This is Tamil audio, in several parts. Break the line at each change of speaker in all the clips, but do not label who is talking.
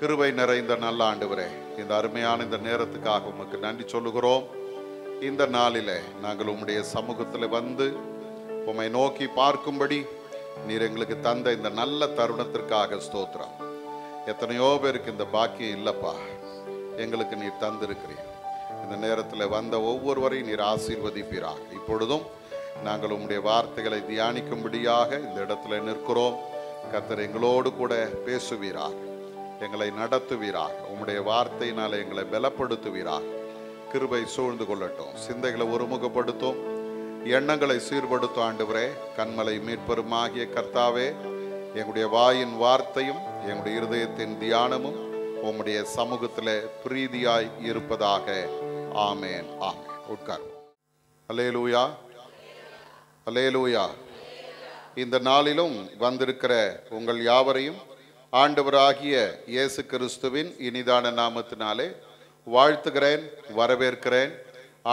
கிருபை நிறைந்த நல்ல ஆண்டவரே, இந்த அருமையான இந்த நேரத்துக்காக உமக்கு நன்றி சொல்லுகிறோம். இந்த நாளிலே நாங்கள் உம்முடைய சமூகத்தில் வந்து உம்மை நோக்கி பார்க்கும்படி நீர் எங்களுக்கு தந்த இந்த நல்ல தருணத்திற்காக ஸ்தோத்திரம். எத்தனையோ பேருக்கு இந்த பாக்கியம் இல்லப்பா, எங்களுக்கு நீர் தந்திருக்கிறீர். இந்த நேரத்தில் வந்த ஒவ்வொருவரையும் நீர் ஆசீர்வதிப்பீராக. இப்பொழுதும் நாங்கள் உம்முடைய வார்த்தைகளை தியானிக்கும்படியாக இந்த இடத்துல நிற்கிறோம். கர்த்தர் எங்களோடு கூட பேசுவீராக, எங்களை நடத்துவீராக, உம்முடைய வார்த்தையினால் எங்களை பலப்படுத்துவீராக. கிருபை சூழ்ந்து கொள்ளட்டும், சிந்தைகளை ஒருமுகப்படுத்தும், எண்ணங்களை சீர்படுத்தும். ஆண்டவரே, கண்மலை மீட்பருமாகிய கர்த்தாவே, எங்களுடைய வாயின் வார்த்தையும் எங்களுடைய இருதயத்தின் தியானமும் உம்முடைய சமூகத்தில் பிரீதியாய் இருப்பதாக. ஆமேன், ஆமேன். உட்கார். அல்லேலூயா, அல்லேலூயா. இந்த நாளிலும் வந்திருக்கிற உங்கள் யாவரையும் ஆண்டவராகிய இயேசு கிறிஸ்துவின் இனிதான நாமத்தினாலே வாழ்த்துகிறேன், வரவேற்கிறேன்.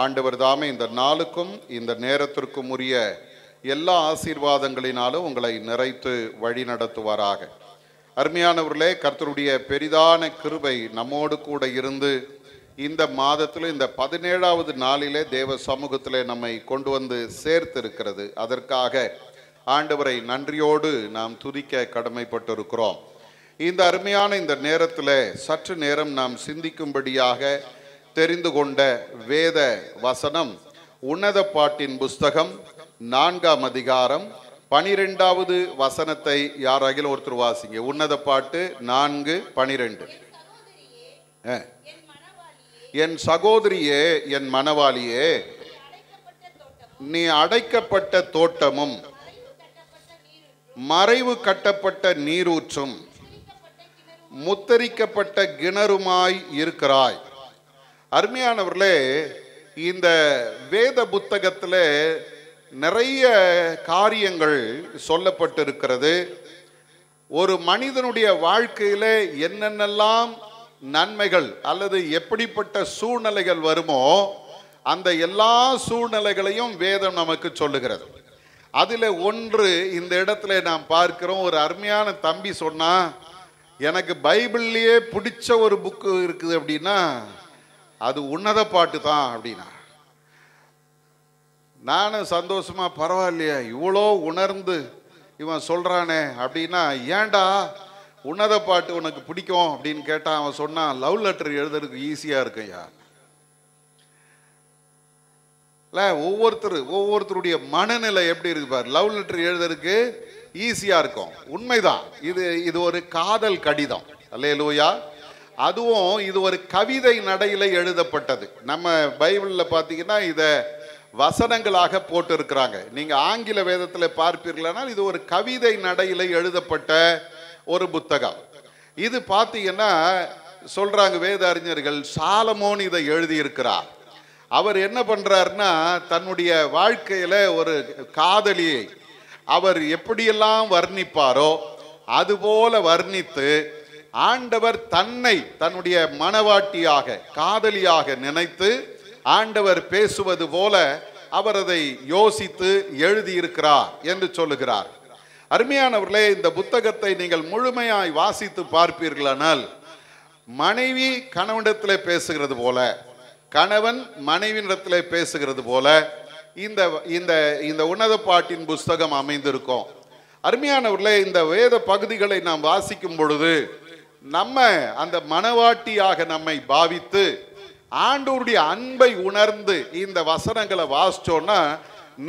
ஆண்டவர் தாமே இந்த நாளுக்கும் இந்த நேரத்திற்கும் உரிய எல்லா ஆசீர்வாதங்களினாலும் உங்களை நிறைத்து வழி நடத்துவாராக. அருமையானவர்களே, கர்த்தருடைய பெரிதான கிருபை நம்மோடு கூட இருந்து இந்த மாதத்தில் இந்த 17வது நாளிலே தேவ சமூகத்திலே நம்மை கொண்டு வந்து சேர்த்திருக்கிறது. அதற்காக ஆண்டவரை நன்றியோடு நாம் துதிக்க கடமைப்பட்டிருக்கிறோம். இந்த அருமையான இந்த நேரத்தில் சற்று நேரம் நாம் சிந்திக்கும்படியாக தெரிந்து கொண்ட வேத வசனம் உன்னத பாட்டின் புஸ்தகம் 4ஆம் அதிகாரம் 12வது வசனத்தை யாராகிலும் ஒருத்தர் வாசிங்க. உன்னத பாட்டு 4:12. என் சகோதரியே, என் மணவாளியே, நீ அடைக்கப்பட்ட தோட்டமும் மறைவு கட்டப்பட்ட நீரூற்றும் முத்தரிக்கப்பட்ட கிணறுமாய் இருக்கிறாய். அருமையானவர்களே, இந்த வேத புத்தகத்தில் நிறைய காரியங்கள் சொல்லப்பட்டிருக்கிறது. ஒரு மனிதனுடைய வாழ்க்கையில என்னென்னலாம் நன்மைகள் அல்லது எப்படிப்பட்ட சூழ்நிலைகள் வருமோ அந்த எல்லா சூழ்நிலைகளையும் வேதம் நமக்கு சொல்லுகிறது. அதில் ஒன்று இந்த இடத்துல நாம் பார்க்கிறோம். ஒரு அருமையான தம்பி சொன்னா, எனக்கு பைபிள்லேயே பிடிச்ச ஒரு புக்கு இருக்குது அப்படின்னா அது உன்னத பாட்டு தான் அப்படின்னா. நானும் சந்தோஷமா, பரவாயில்லையா இவ்வளோ உணர்ந்து இவன் சொல்றானே அப்படின்னா, ஏண்டா உன்னத பாட்டு உனக்கு பிடிக்கும் அப்படின்னு கேட்டான். அவன் சொன்னான், லவ் லெட்டர் எழுதுறதுக்கு ஈஸியாக இருக்குயா. இல்லை, ஒவ்வொருத்தருடைய மனநிலை எப்படி இருக்கு பாரு. லவ் லெட்டர் எழுதுறதுக்கு ஈஸியாக இருக்கும், உண்மைதான். இது ஒரு காதல் கடிதம். அல்லேலூயா. அதுவும் இது ஒரு கவிதை நடையில் எழுதப்பட்டது. நம்ம பைபிளில் பார்த்தீங்கன்னா இதை வசனங்களாக போட்டு இருக்கிறாங்க. நீங்கள் ஆங்கில வேதத்தில் பார்ப்பீர்களானால் இது ஒரு கவிதை நடையில் எழுதப்பட்ட ஒரு புத்தகம். இது பார்த்தீங்கன்னா சொல்றாங்க வேத அறிஞர்கள், சாலமோன் இதை எழுதியிருக்கிறார். அவர் என்ன பண்றாருன்னா, தன்னுடைய வாழ்க்கையில ஒரு காதலியை அவர் எப்படியெல்லாம் வர்ணிப்பாரோ அதுபோல வர்ணித்து ஆண்டவர் தன்னை தன்னுடைய மனவாட்டியாக காதலியாக நினைத்து ஆண்டவர் பேசுவது போல அவர் அதை யோசித்து எழுதியிருக்கிறார் என்று சொல்லுகிறார். அருமையானவர்களே, இந்த புத்தகத்தை நீங்கள் முழுமையாய் வாசித்து பார்ப்பீர்களானால் மனைவி கணவனிடத்தில் பேசுகிறது போல, கணவன் மனைவியிடத்தில் பேசுகிறது போல இந்த இந்த இந்த உன்னத பாட்டின் புஸ்தகம் அமைந்திருக்கும். அருமையானவர்களே, இந்த வேத பகுதிகளை நாம் வாசிக்கும் பொழுது நம்ம அந்த மனவாட்டியாக நம்மை பாவித்து ஆண்டவருடைய அன்பை உணர்ந்து இந்த வசனங்களை வாசிச்சோன்னா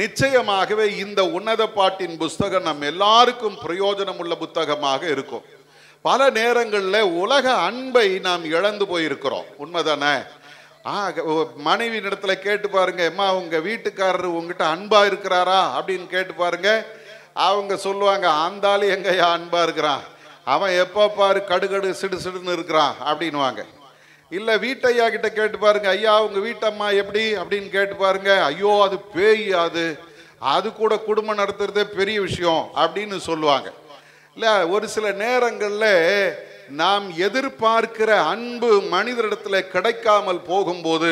நிச்சயமாகவே இந்த உன்னத பாட்டின் புஸ்தகம் நம்ம எல்லாருக்கும் பிரயோஜனம் உள்ள புத்தகமாக இருக்கும். பல நேரங்களில் உலக அன்பை நாம் இழந்து போயிருக்கிறோம், உண்மைதானே? மனைவி இடத்துல கேட்டு பாருங்க, அம்மா உங்க வீட்டுக்காரர் உங்ககிட்ட அன்பா இருக்கிறாரா அப்படின்னு கேட்டு பாருங்க. அவங்க சொல்லுவாங்க, ஆந்தாலும் எங்கயா அன்பா இருக்கிறான், அவன் எப்போ பாரு கடுகடு சிடு சிடுன்னு இருக்கிறான் அப்படின்வாங்க. இல்லை, வீட்டையா கிட்ட கேட்டு பாருங்க, ஐயா உங்க வீட்டம்மா எப்படி அப்படின்னு கேட்டு பாருங்க, ஐயோ அது பேய், அது கூட குடும்பம் நடத்துறதே பெரிய விஷயம் அப்படின்னு சொல்லுவாங்க. இல்லை, ஒரு சில நேரங்களில் நாம் எதிர்பார்க்கிற அன்பு மனிதரிடத்தில் கிடைக்காமல் போகும்போது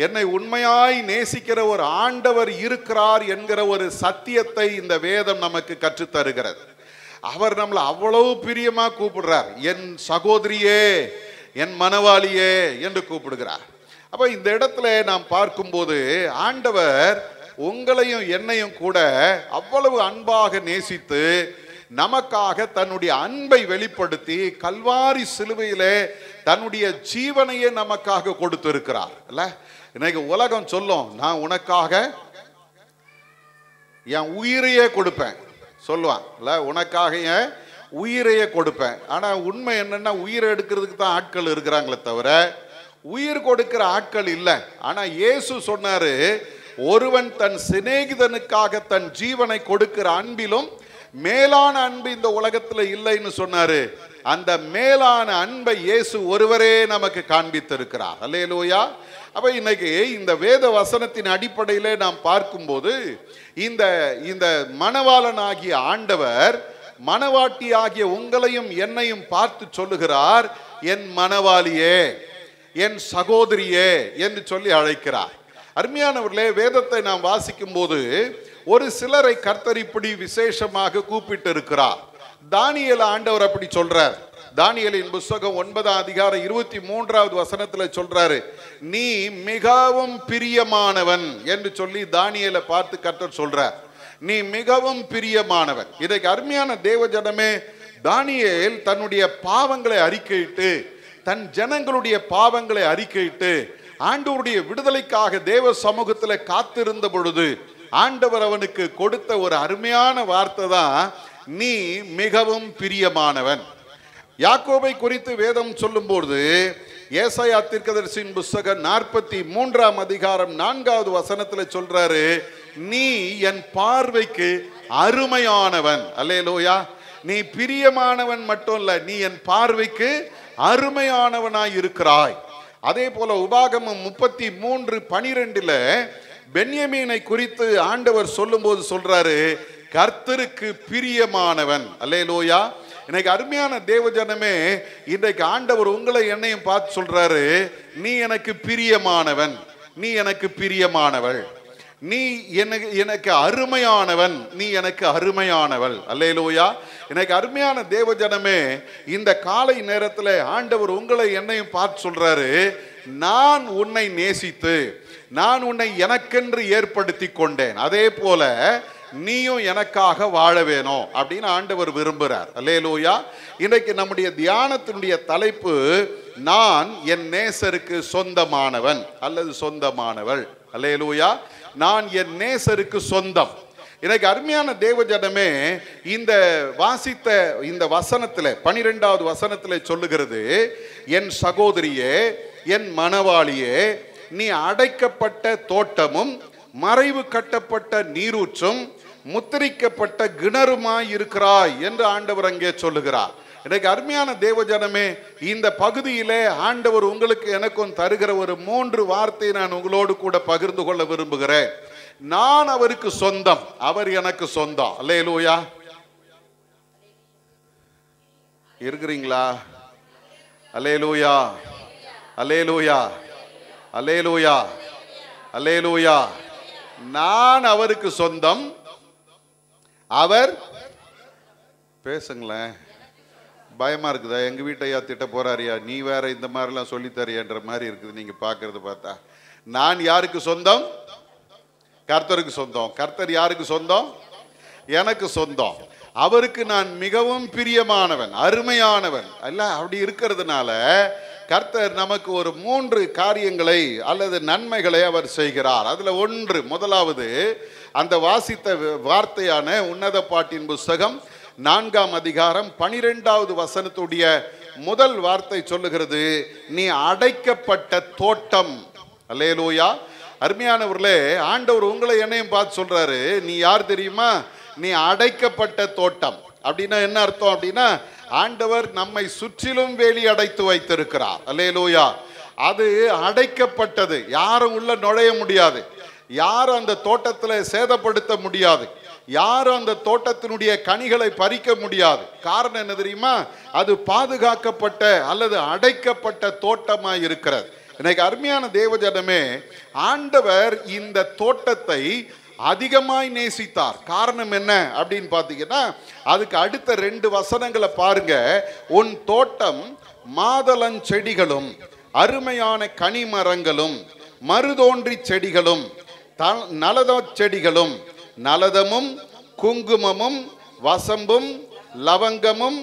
என்னை உண்மையாய் நேசிக்கிற ஒரு ஆண்டவர் இருக்கிறார் என்கிற ஒரு சத்தியத்தை இந்த வேதம் நமக்கு கற்றுத்தருகிறது. அவர் நம்மளை அவ்வளவு பிரியமா கூப்பிடுறார். என் சகோதரியே, என் மனவாளியே என்று கூப்பிடுகிறார். அப்ப இந்த இடத்துல நாம் பார்க்கும்போது ஆண்டவர் உங்களையும் என்னையும் கூட அவ்வளவு அன்பாக நேசித்து நமக்காக தன்னுடைய அன்பை வெளிப்படுத்தி கல்வாரி சிலுவையிலே தன்னுடைய ஜீவனையே நமக்காக கொடுத்திருக்கிறார். இல்ல, இன்னைக்கு உலகம் சொல்லும், நான் உனக்காக என் உயிரையே கொடுப்பேன் சொல்லுவான். இல்ல, உனக்காக என் உயிரையே கொடுப்பேன். ஆனா உண்மை என்னன்னா, உயிரை எடுக்கிறதுக்கு தான் ஆட்கள் இருக்கிறாங்களே தவிர உயிர் கொடுக்கிற ஆட்கள் இல்லை. ஆனா இயேசு சொன்னாரு, ஒருவன் தன் சிநேகிதனுக்காக தன் ஜீவனை கொடுக்கிற அன்பிலும் மேலான அன்பு இந்த உலகத்துல இல்லைன்னு சொன்னாரு. அந்த மேலான அன்பை இயேசு ஒருவரே நமக்கு காண்பித்திருக்கிறார். அல்லேலூயா. அப்ப இன்னைக்கு இந்த வேத வசனத்தின் அடிப்படையிலே நாம் பார்க்கும்போது இந்த இந்த மணவாளனாகிய ஆண்டவர் மணவாட்டி ஆகிய உங்களையும் என்னையும் பார்த்து சொல்லுகிறார், என் மணவாளியே, என் சகோதரியே என்று சொல்லி அழைக்கிறார். அருமையானவர்களே, வேதத்தை நாம் வாசிக்கும் போது ஒரு சிலரை கர்த்தர் இப்படி விசேஷமாக கூப்பிட்டு இருக்கிறார். தானியேல் ஆண்டவர் அப்படி சொல்றார். தானியேலின் புத்தகம் 9ஆம் அதிகாரம் 23வது வசனத்துல சொல்றாரு, நீ மிகவும் பிரியமானவன் என்று சொல்லி தானியேலை பார்த்து கர்த்தர் சொல்றார், நீ மிகவும் பிரியமானவன். இதற்கு அருமையான தேவஜனமே, தானியேல் தன்னுடைய பாவங்களை அறிக்கையிட்டு, தன் ஜனங்களுடைய பாவங்களை அறிக்கையிட்டு ஆண்டவருடைய விடுதலைக்காக தேவ சமூகத்தில் காத்திருந்த பொழுது ஆண்டவர் அவனுக்கு கொடுத்த ஒரு அருமையான வார்த்தை தான், நீ மிகவும் பிரியமானவன். யாக்கோபை குறித்து வேதம் சொல்லும்போது ஏசாயா தீர்க்கதரிசியின் புத்தகம் 43ஆம் அதிகாரம் 4வது வசனத்துல சொல்றாரு, நீ என் பார்வைக்கு அருமையானவன். அல்லேலூயா. நீ பிரியமானவன் மட்டும் இல்ல, நீ என் பார்வைக்கு அருமையானவனாய் இருக்கிறாய். அதே போல உபாகமம் 33:12 பென்யமீனை குறித்து ஆண்டவர் சொல்லும்போது சொல்றாரு, கர்த்தருக்கு பிரியமானவன். அல்லேலூயா. இன்னைக்கு அருமையான தேவஜனமே, இன்றைக்கு ஆண்டவர் உங்களை என்னையும் பார்த்து சொல்றாரு, நீ எனக்கு பிரியமானவன், நீ எனக்கு பிரியமானவள், நீ எனக்கு அருமையானவன், நீ எனக்கு அருமையானவள். அல்லேலூயா. எனக்கு அருமையான தேவஜனமே, இந்த காலை நேரத்தில் ஆண்டவர் உங்களை என்னையும் பார்த்து சொல்றாரு, நான் உன்னை நேசித்து நான் உன்னை எனக்கென்று ஏற்படுத்தி கொண்டேன், அதே போல நீயும் எனக்காக வாழ வேணும் அப்படின்னு ஆண்டவர் விரும்புகிறார். அல்லேலூயா. இன்றைக்கு நம்முடைய தியானத்தினுடைய தலைப்பு, நான் என் நேசருக்கு சொந்தமானவன் அல்லது சொந்தமானவள். அல்லேலூயா. நான் என் நேசருக்கு சொந்தம். எனக்கு அருமையான தேவஜனமே, இந்த வாசித்த இந்த வசனத்தில் 12வது வசனத்தில் சொல்லுகிறது, என் சகோதரியே, என் மணவாளியே, நீ அடைக்கப்பட்ட தோட்டமும் மறைவு கட்டப்பட்ட நீரூற்றும் முத்திரிக்கப்பட்ட கிணறுமாய் இருக்கிறாய் என்று ஆண்டவர் அங்கே சொல்லுகிறார். எனக்கு அருமையான தேவஜனமே, இந்த பகுதியிலே ஆண்டவர் உங்களுக்கு எனக்கும் தருகிற ஒரு 3 வார்த்தை நான் உங்களோடு கூட பகிர்ந்து கொள்ள விரும்புகிறேன். நான் அவருக்கு சொந்தம், அவர் எனக்கு சொந்தம். அல்லேலூயா. இருக்கிறீங்களா? அல்லேலூயா, அல்லேலூயா, அல்லேலூயா, அல்லேலூயா. நான் அவருக்கு சொந்தம், அவர், பேசுங்களேன், பயமா இருக்குதா? எங்க வீட்டையா திட்ட போறாரியா, நீ வேற இந்த மாதிரிலாம் சொல்லித்தரியான்ற மாதிரி இருக்குது நீங்க பாக்குறது பார்த்தா. நான் யாருக்கு சொந்தம்? கர்த்தருக்கு சொந்தம். கர்த்தர் யாருக்கு சொந்தம்? எனக்கு சொந்தம். அவருக்கு நான் மிகவும் பிரியமானவன், அருமையானவன். அல்ல, அப்படி இருக்கிறதுனால கர்த்தர் நமக்கு ஒரு 3 காரியங்களை அல்லது நன்மைகளை அவர் செய்கிறார். அதுல ஒன்று, முதலாவது அந்த வாசித்த வார்த்தையான உன்னத பாட்டின் புத்தகம் 4ஆம் அதிகாரம் 12வது வசனத்துடைய முதல் வார்த்தை சொல்லுகிறது, நீ அடைக்கப்பட்ட தோட்டம். அல்லேலூயா. அருமையானவர்களே, ஆண்டவர் உங்களை என்னையும் பார்த்து சொல்றாரு, நீ யார் தெரியுமா? நீ அடைக்கப்பட்ட தோட்டம். அப்படின்னா என்ன அர்த்தம்? அப்படின்னா ஆண்டவர் நம்மை சுற்றிலும் வேலி அடைத்து வைத்திருக்கிறார். அல்லேலூயா. அது அடைக்கப்பட்டது, யாரும் உள்ள நுழைய முடியாது, யாரும் அந்த தோட்டத்தில் சேதப்படுத்த முடியாது, யாரும் அந்த தோட்டத்தினுடைய கனிகளை பறிக்க முடியாது. காரணம் என்ன தெரியுமா? அது பாதுகாக்கப்பட்ட அல்லது அடைக்கப்பட்ட தோட்டமாய் இருக்கிறது. இன்னைக்கு அருமையான தேவஜனமே, ஆண்டவர் இந்த தோட்டத்தை அதிகமாய் நேசித்தார். காரணம் என்ன அப்படின்னு பார்த்தீங்கன்னா, அதுக்கு அடுத்த 2 வசனங்களை பாருங்க. உன் தோட்டம் மாதளஞ்செடிகளும் அருமையான கனிமரங்களும் மருதோன்றி செடிகளும் நலத செடிகளும் நலதமும் குங்குமமும் வசம்பும் லவங்கமும்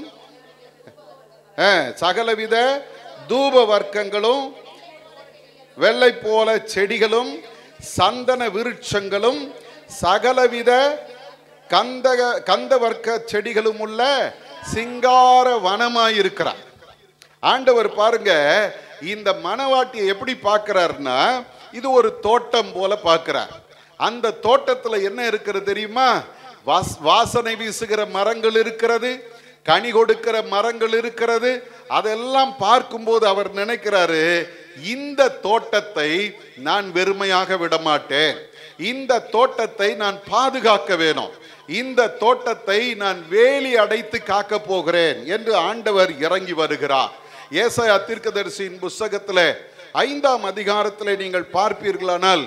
சகலவித தூப வர்க்கங்களும் வெள்ளை போல செடிகளும் சந்தன விருட்சங்களும் சகலவித கந்த வர்க்க செடிகளும் உள்ள சிங்கார வனமாயிருக்கிறார். ஆண்டவர் பாருங்க, இந்த மணவாட்டியை எப்படி பார்க்கிறார்னா, இது ஒரு தோட்டம் போல பார்க்கிறார். அந்த தோட்டத்துல என்ன இருக்கிறது தெரியுமா? வாசனை வீசுகிற மரங்கள் இருக்கிறது, கனி கொடுக்கிற மரங்கள் இருக்கிறது. அதெல்லாம் பார்க்கும்போது அவர் நினைக்கிறாரு, இந்த தோட்டத்தை நான் வெறுமையாக விடமாட்டேன், இந்த தோட்டத்தை நான் பாதுகாக்க வேணும், இந்த தோட்டத்தை நான் வேலி அடைத்து காக்க போகிறேன் என்று ஆண்டவர் இறங்கி வருகிறார். ஏசாயா தீர்க்கதரிசியின் புத்தகத்தில் 5ஆம் அதிகாரத்தில் நீங்கள் பார்ப்பீர்களானால்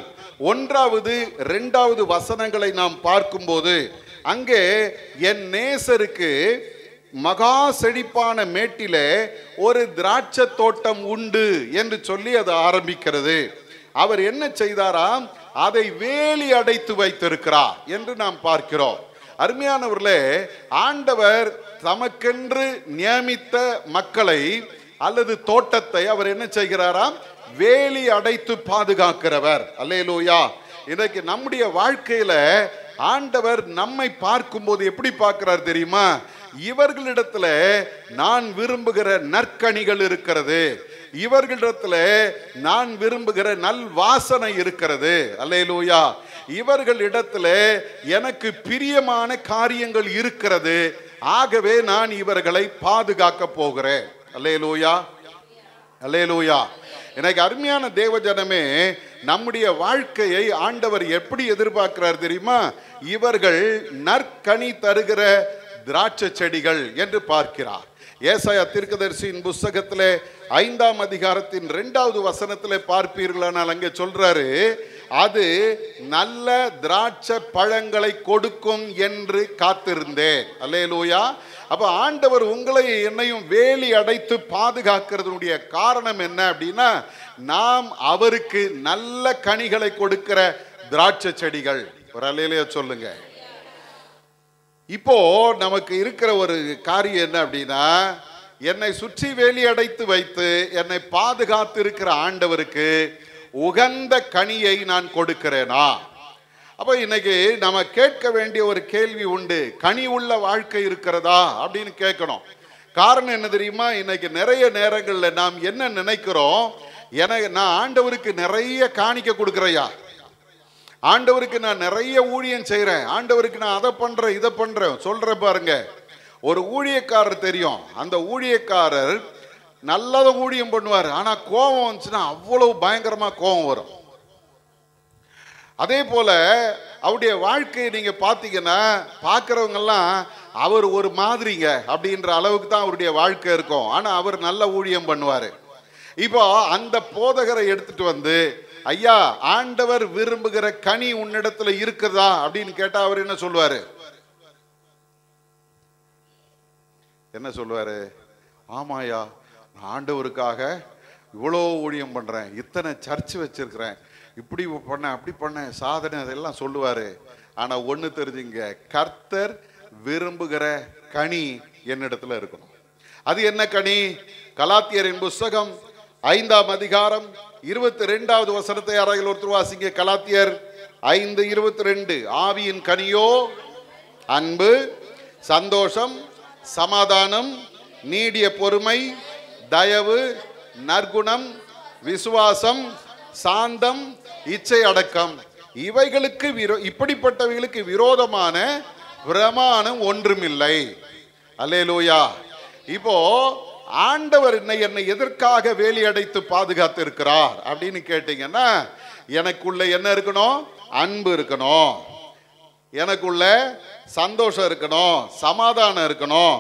1வது 2வது வசனங்களை நாம் பார்க்கும்போது, அங்கே என் நேசருக்கு மகா செழிப்பான மேட்டிலே ஒரு திராட்சை தோட்டம் உண்டு என்று சொல்லி அது ஆரம்பிக்கிறது. அவர் என்ன செய்தாராம்? அதை வேலி அடைத்து வைத்திருக்கிறார் என்று நாம் பார்க்கிறோம். அருமையானவர்களே, ஆண்டவர் தமக்கென்று நியமித்த மக்களை அல்லது தோட்டத்தை அவர் என்ன செய்கிறாராம்? வேலி அடைத்து பாதுகாக்கிறவர். அல்லேலூயா. இன்னைக்கு நம்முடைய வாழ்க்கையில ஆண்டவர் நம்மை பார்க்கும்போது எப்படி பார்க்கிறார் தெரியுமா? இவர்களிடத்துல நான் விரும்புகிற நற்கனிகள் இருக்கிறது, இவர்களிடத்துல நான் விரும்புகிற நல் வாசனை இருக்கிறது. அல்லேலூயா. இவர்களிடத்துல எனக்கு பிரியமான காரியங்கள் இருக்கிறது, ஆகவே நான் இவர்களை பாதுகாக்க போகிறேன். அல்லேலூயா, அல்லேலூயா. எனக்கு அருமையான தேவஜனமே, நம்முடைய வாழ்க்கையை ஆண்டவர் எப்படி எதிர்பார்க்கிறார் தெரியுமா? இவர்கள் நற்கனி தருகிற திராட்சை செடிகள் என்று பார்க்கிறார். ஏசாயா தீர்க்கதரிசியின் புத்தகத்திலே 5ஆம் அதிகாரத்தின் 2வது வசனத்திலே பார்ப்பீர்களானால் அங்கே சொல்றாரு, அது நல்ல திராட்சை பழங்களை கொடுக்கும் என்று காத்திருந்தேன். அல்லேலூயா. அப்ப ஆண்டவர் உங்களை என்னையும் வேலி அடைத்து பாதுகாக்கிறதுடைய காரணம் என்ன அப்படின்னா, நாம் அவருக்கு நல்ல கனிகளை கொடுக்கிற திராட்சை செடிகள். ஒரு அல்லேலூயா சொல்லுங்க. இப்போ நமக்கு இருக்கிற ஒரு காரியம் என்ன அப்படின்னா, என்னை சுற்றி வேலி அடைத்து வைத்து என்னை பாதுகாத்து இருக்கிற ஆண்டவருக்கு உகந்த கனியை நான் கொடுக்கிறேனா? அப்ப இன்னைக்கு நம்ம கேட்க வேண்டிய ஒரு கேள்வி உண்டு, கனி உள்ள வாழ்க்கை இருக்கிறதா அப்படின்னு கேட்கணும். காரணம் என்ன தெரியுமா? இன்னைக்கு நிறைய நேரங்களில் நாம் என்ன நினைக்கிறோம், நான் ஆண்டவருக்கு நிறைய காணிக்க கொடுக்குறையா, ஆண்டவருக்கு நான் நிறைய ஊழியம் செய்கிறேன், ஆண்டவருக்கு நான் அதை பண்ணுறேன் இதை பண்ணுறேன் சொல்கிற பாருங்க. ஒரு ஊழியக்காரர் தெரியும், அந்த ஊழியக்காரர் நல்லதை ஊழியம் பண்ணுவார், ஆனால் கோபம் வந்துச்சுன்னா அவ்வளவு பயங்கரமாக கோபம் வரும். அதே போல அவருடைய வாழ்க்கையை நீங்க பார்த்தீங்கன்னா பார்க்குறவங்கெல்லாம் அவர் ஒரு மாதிரிங்க அப்படின்ற அளவுக்கு தான் அவருடைய வாழ்க்கை இருக்கும், ஆனால் அவர் நல்ல ஊழியம் பண்ணுவார். இப்போ அந்த போதகரை எடுத்துட்டு வந்து, ஐயா ஆண்டவர் விரும்புகிற கனி உன்னிடத்துல இருக்குதா அப்படின்னு கேட்டா அவர் என்ன சொல்லுவாரு? என்ன சொல்லுவாரு? ஆமாயா, நான் ஆண்டவருக்காக இவ்வளோ ஊழியம் பண்றேன், இத்தனை சர்ச் வச்சிருக்கிறேன், இப்படி பண்ண அப்படி பண்ண சாதனை, அதெல்லாம் சொல்லுவாரு. ஆனா ஒண்ணு தெரிஞ்சுங்க, கர்த்தர் விரும்புகிற கனி என்னிடத்துல இருக்கணும். அது என்ன கனி? கலாத்தியரின் புத்தகம் 5ஆம் அதிகாரம் 22வது வசனத்தை யாராவது ஒருத்தர் வாசிங்க. கலாத்தியர் 5:22. ஆவியின் கனியோ அன்பு, சந்தோஷம், சமாதானம், நீடிய பொறுமை, தயவு, நற்குணம், விசுவாசம், சாந்தம், இச்சை அடக்கம். இவைகளுக்கு இப்படிப்பட்டவைகளுக்கு விரோதமான பிரமாணம் ஒன்றுமில்லை. அல்லேலூயா. இப்போ ஆண்டவர் என்னை எதற்காக வேலி அடைத்து பாதுகாத்து இருக்கிறார் அப்படின்னு கேட்டீங்கன்னா, எனக்குள்ள என்ன இருக்கணும்? அன்பு இருக்கணும், எனக்குள்ள சந்தோஷம் இருக்கணும், சமாதானம் இருக்கணும்,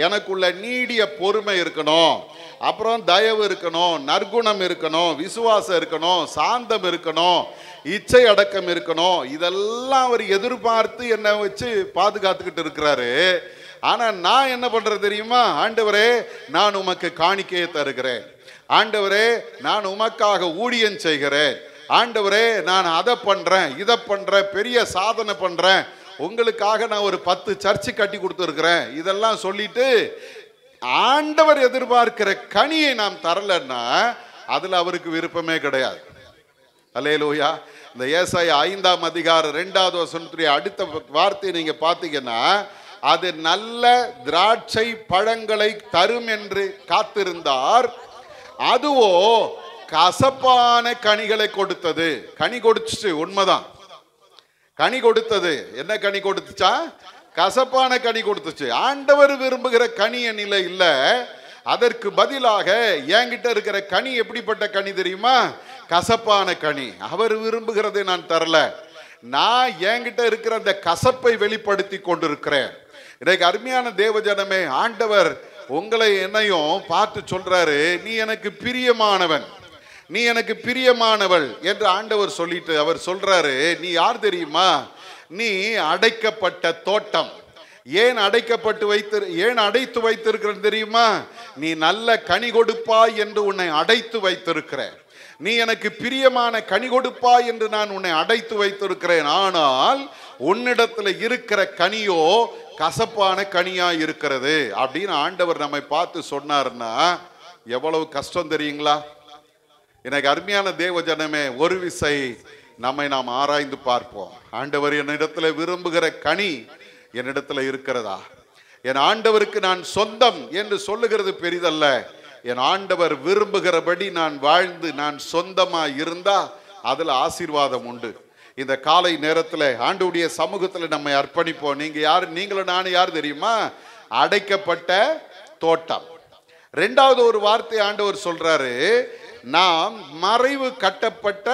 எனக்குள்ள நீடிய பொறுமை இருக்கணும், அப்புறம் தயவு இருக்கணும், நற்குணம் இருக்கணும், விசுவாசம் இருக்கணும், சாந்தம் இருக்கணும், இச்சை அடக்கம் இருக்கணும். இதெல்லாம் அவர் எதிர்பார்த்து என்னை வச்சு பாதுகாத்துக்கிட்டு இருக்கிறாரு. ஆனா நான் என்ன பண்றது தெரியுமா? ஆண்டவரே, நான் உமக்கு காணிக்கையை தருகிறேன், ஆண்டவரே நான் உமக்காக ஊழியம் செய்கிறேன், ஆண்டவரே நான் அதை பண்றேன், இதை பண்றேன், பெரிய சாதனை பண்றேன், உங்களுக்காக நான் ஒரு 10 சர்ச்சு கட்டி கொடுத்துருக்கிறேன், இதெல்லாம் சொல்லிட்டு ஆண்டவர் எதிர்பார்க்கிற கனியை நாம் தரலன்னா அதுல அவருக்கு விருப்பமே கிடையாது. அல்லேலூயா. இந்த ஏசாயா 5ஆம் அதிகாரம் 2வது வசனத்துடைய அடுத்த வார்த்தையை நீங்க பார்த்தீங்கன்னா, அது நல்ல திராட்சை பழங்களை தரும் என்று காத்திருந்தார், அதுவோ கசப்பான கனிகளை கொடுத்தது. கனி கொடுத்துச்சு, உண்மைதான், கனி கொடுத்தது. என்ன கனி கொடுத்துச்சா? கசப்பான கனி கொடுத்துச்சு. ஆண்டவர் விரும்புகிற கனி நிலை இல்ல. அதற்கு பதிலாக என்கிட்ட இருக்கிற கனி எப்படிப்பட்ட கனி தெரியுமா? கசப்பான கனி. அவர் விரும்புகிறதை நான் தரல, நான் என்கிட்ட இருக்கிற அந்த கசப்பை வெளிப்படுத்தி கொண்டிருக்கிறேன். இன்னைக்கு அருமையான தேவஜனமே, ஆண்டவர் உங்களை என்னையும் பார்த்து சொல்றாரு, நீ எனக்கு பிரியமானவன், நீ எனக்கு பிரியமானவள் என்று ஆண்டவர் சொல்லிட்டு அவர் சொல்றாரு, நீ யார் தெரியுமா? நீ அடைக்கப்பட்ட தோட்டம். ஏன் அடைத்து வைத்திருக்கிறேன் தெரியுமா? நீ நல்ல கனி கொடுப்பாய் என்று உன்னை அடைத்து வைத்திருக்கிறேன். நீ எனக்கு பிரியமான கனி கொடுப்பாய் என்று நான் உன்னை அடைத்து வைத்திருக்கிறேன். ஆனால் உன்னிடத்துல இருக்கிற கனியோ கசப்பான கனியா இருக்கிறது அப்படின்னு ஆண்டவர் நம்மை பார்த்து சொன்னார்னா எவ்வளவு கஷ்டம் தெரியுங்களா? எனக்கு அருமையான தேவ ஜனமே, ஒரு விசை நம்மை நாம் ஆராய்ந்து பார்ப்போம். ஆண்டவர் என்னிடத்துல விரும்புகிற கனி என்னிடத்துல இருக்கிறதா? என் ஆண்டவருக்கு நான் சொந்தம் என்று சொல்லுகிறது பெரிதல்ல. என் ஆண்டவர் விரும்புகிறபடி நான் வாழ்ந்து நான் சொந்தமா இருந்தா அதுல ஆசீர்வாதம் உண்டு. இந்த காலை நேரத்துல ஆண்டவருடைய சமூகத்துல நம்மை அர்ப்பணிப்போம். நீங்க யாரு? நீங்களும் நானும் யார் தெரியுமா? அடைக்கப்பட்ட தோட்டம். 2வது ஒரு வார்த்தை ஆண்டவர் சொல்றாரு, நாம் மறைவு கட்டப்பட்ட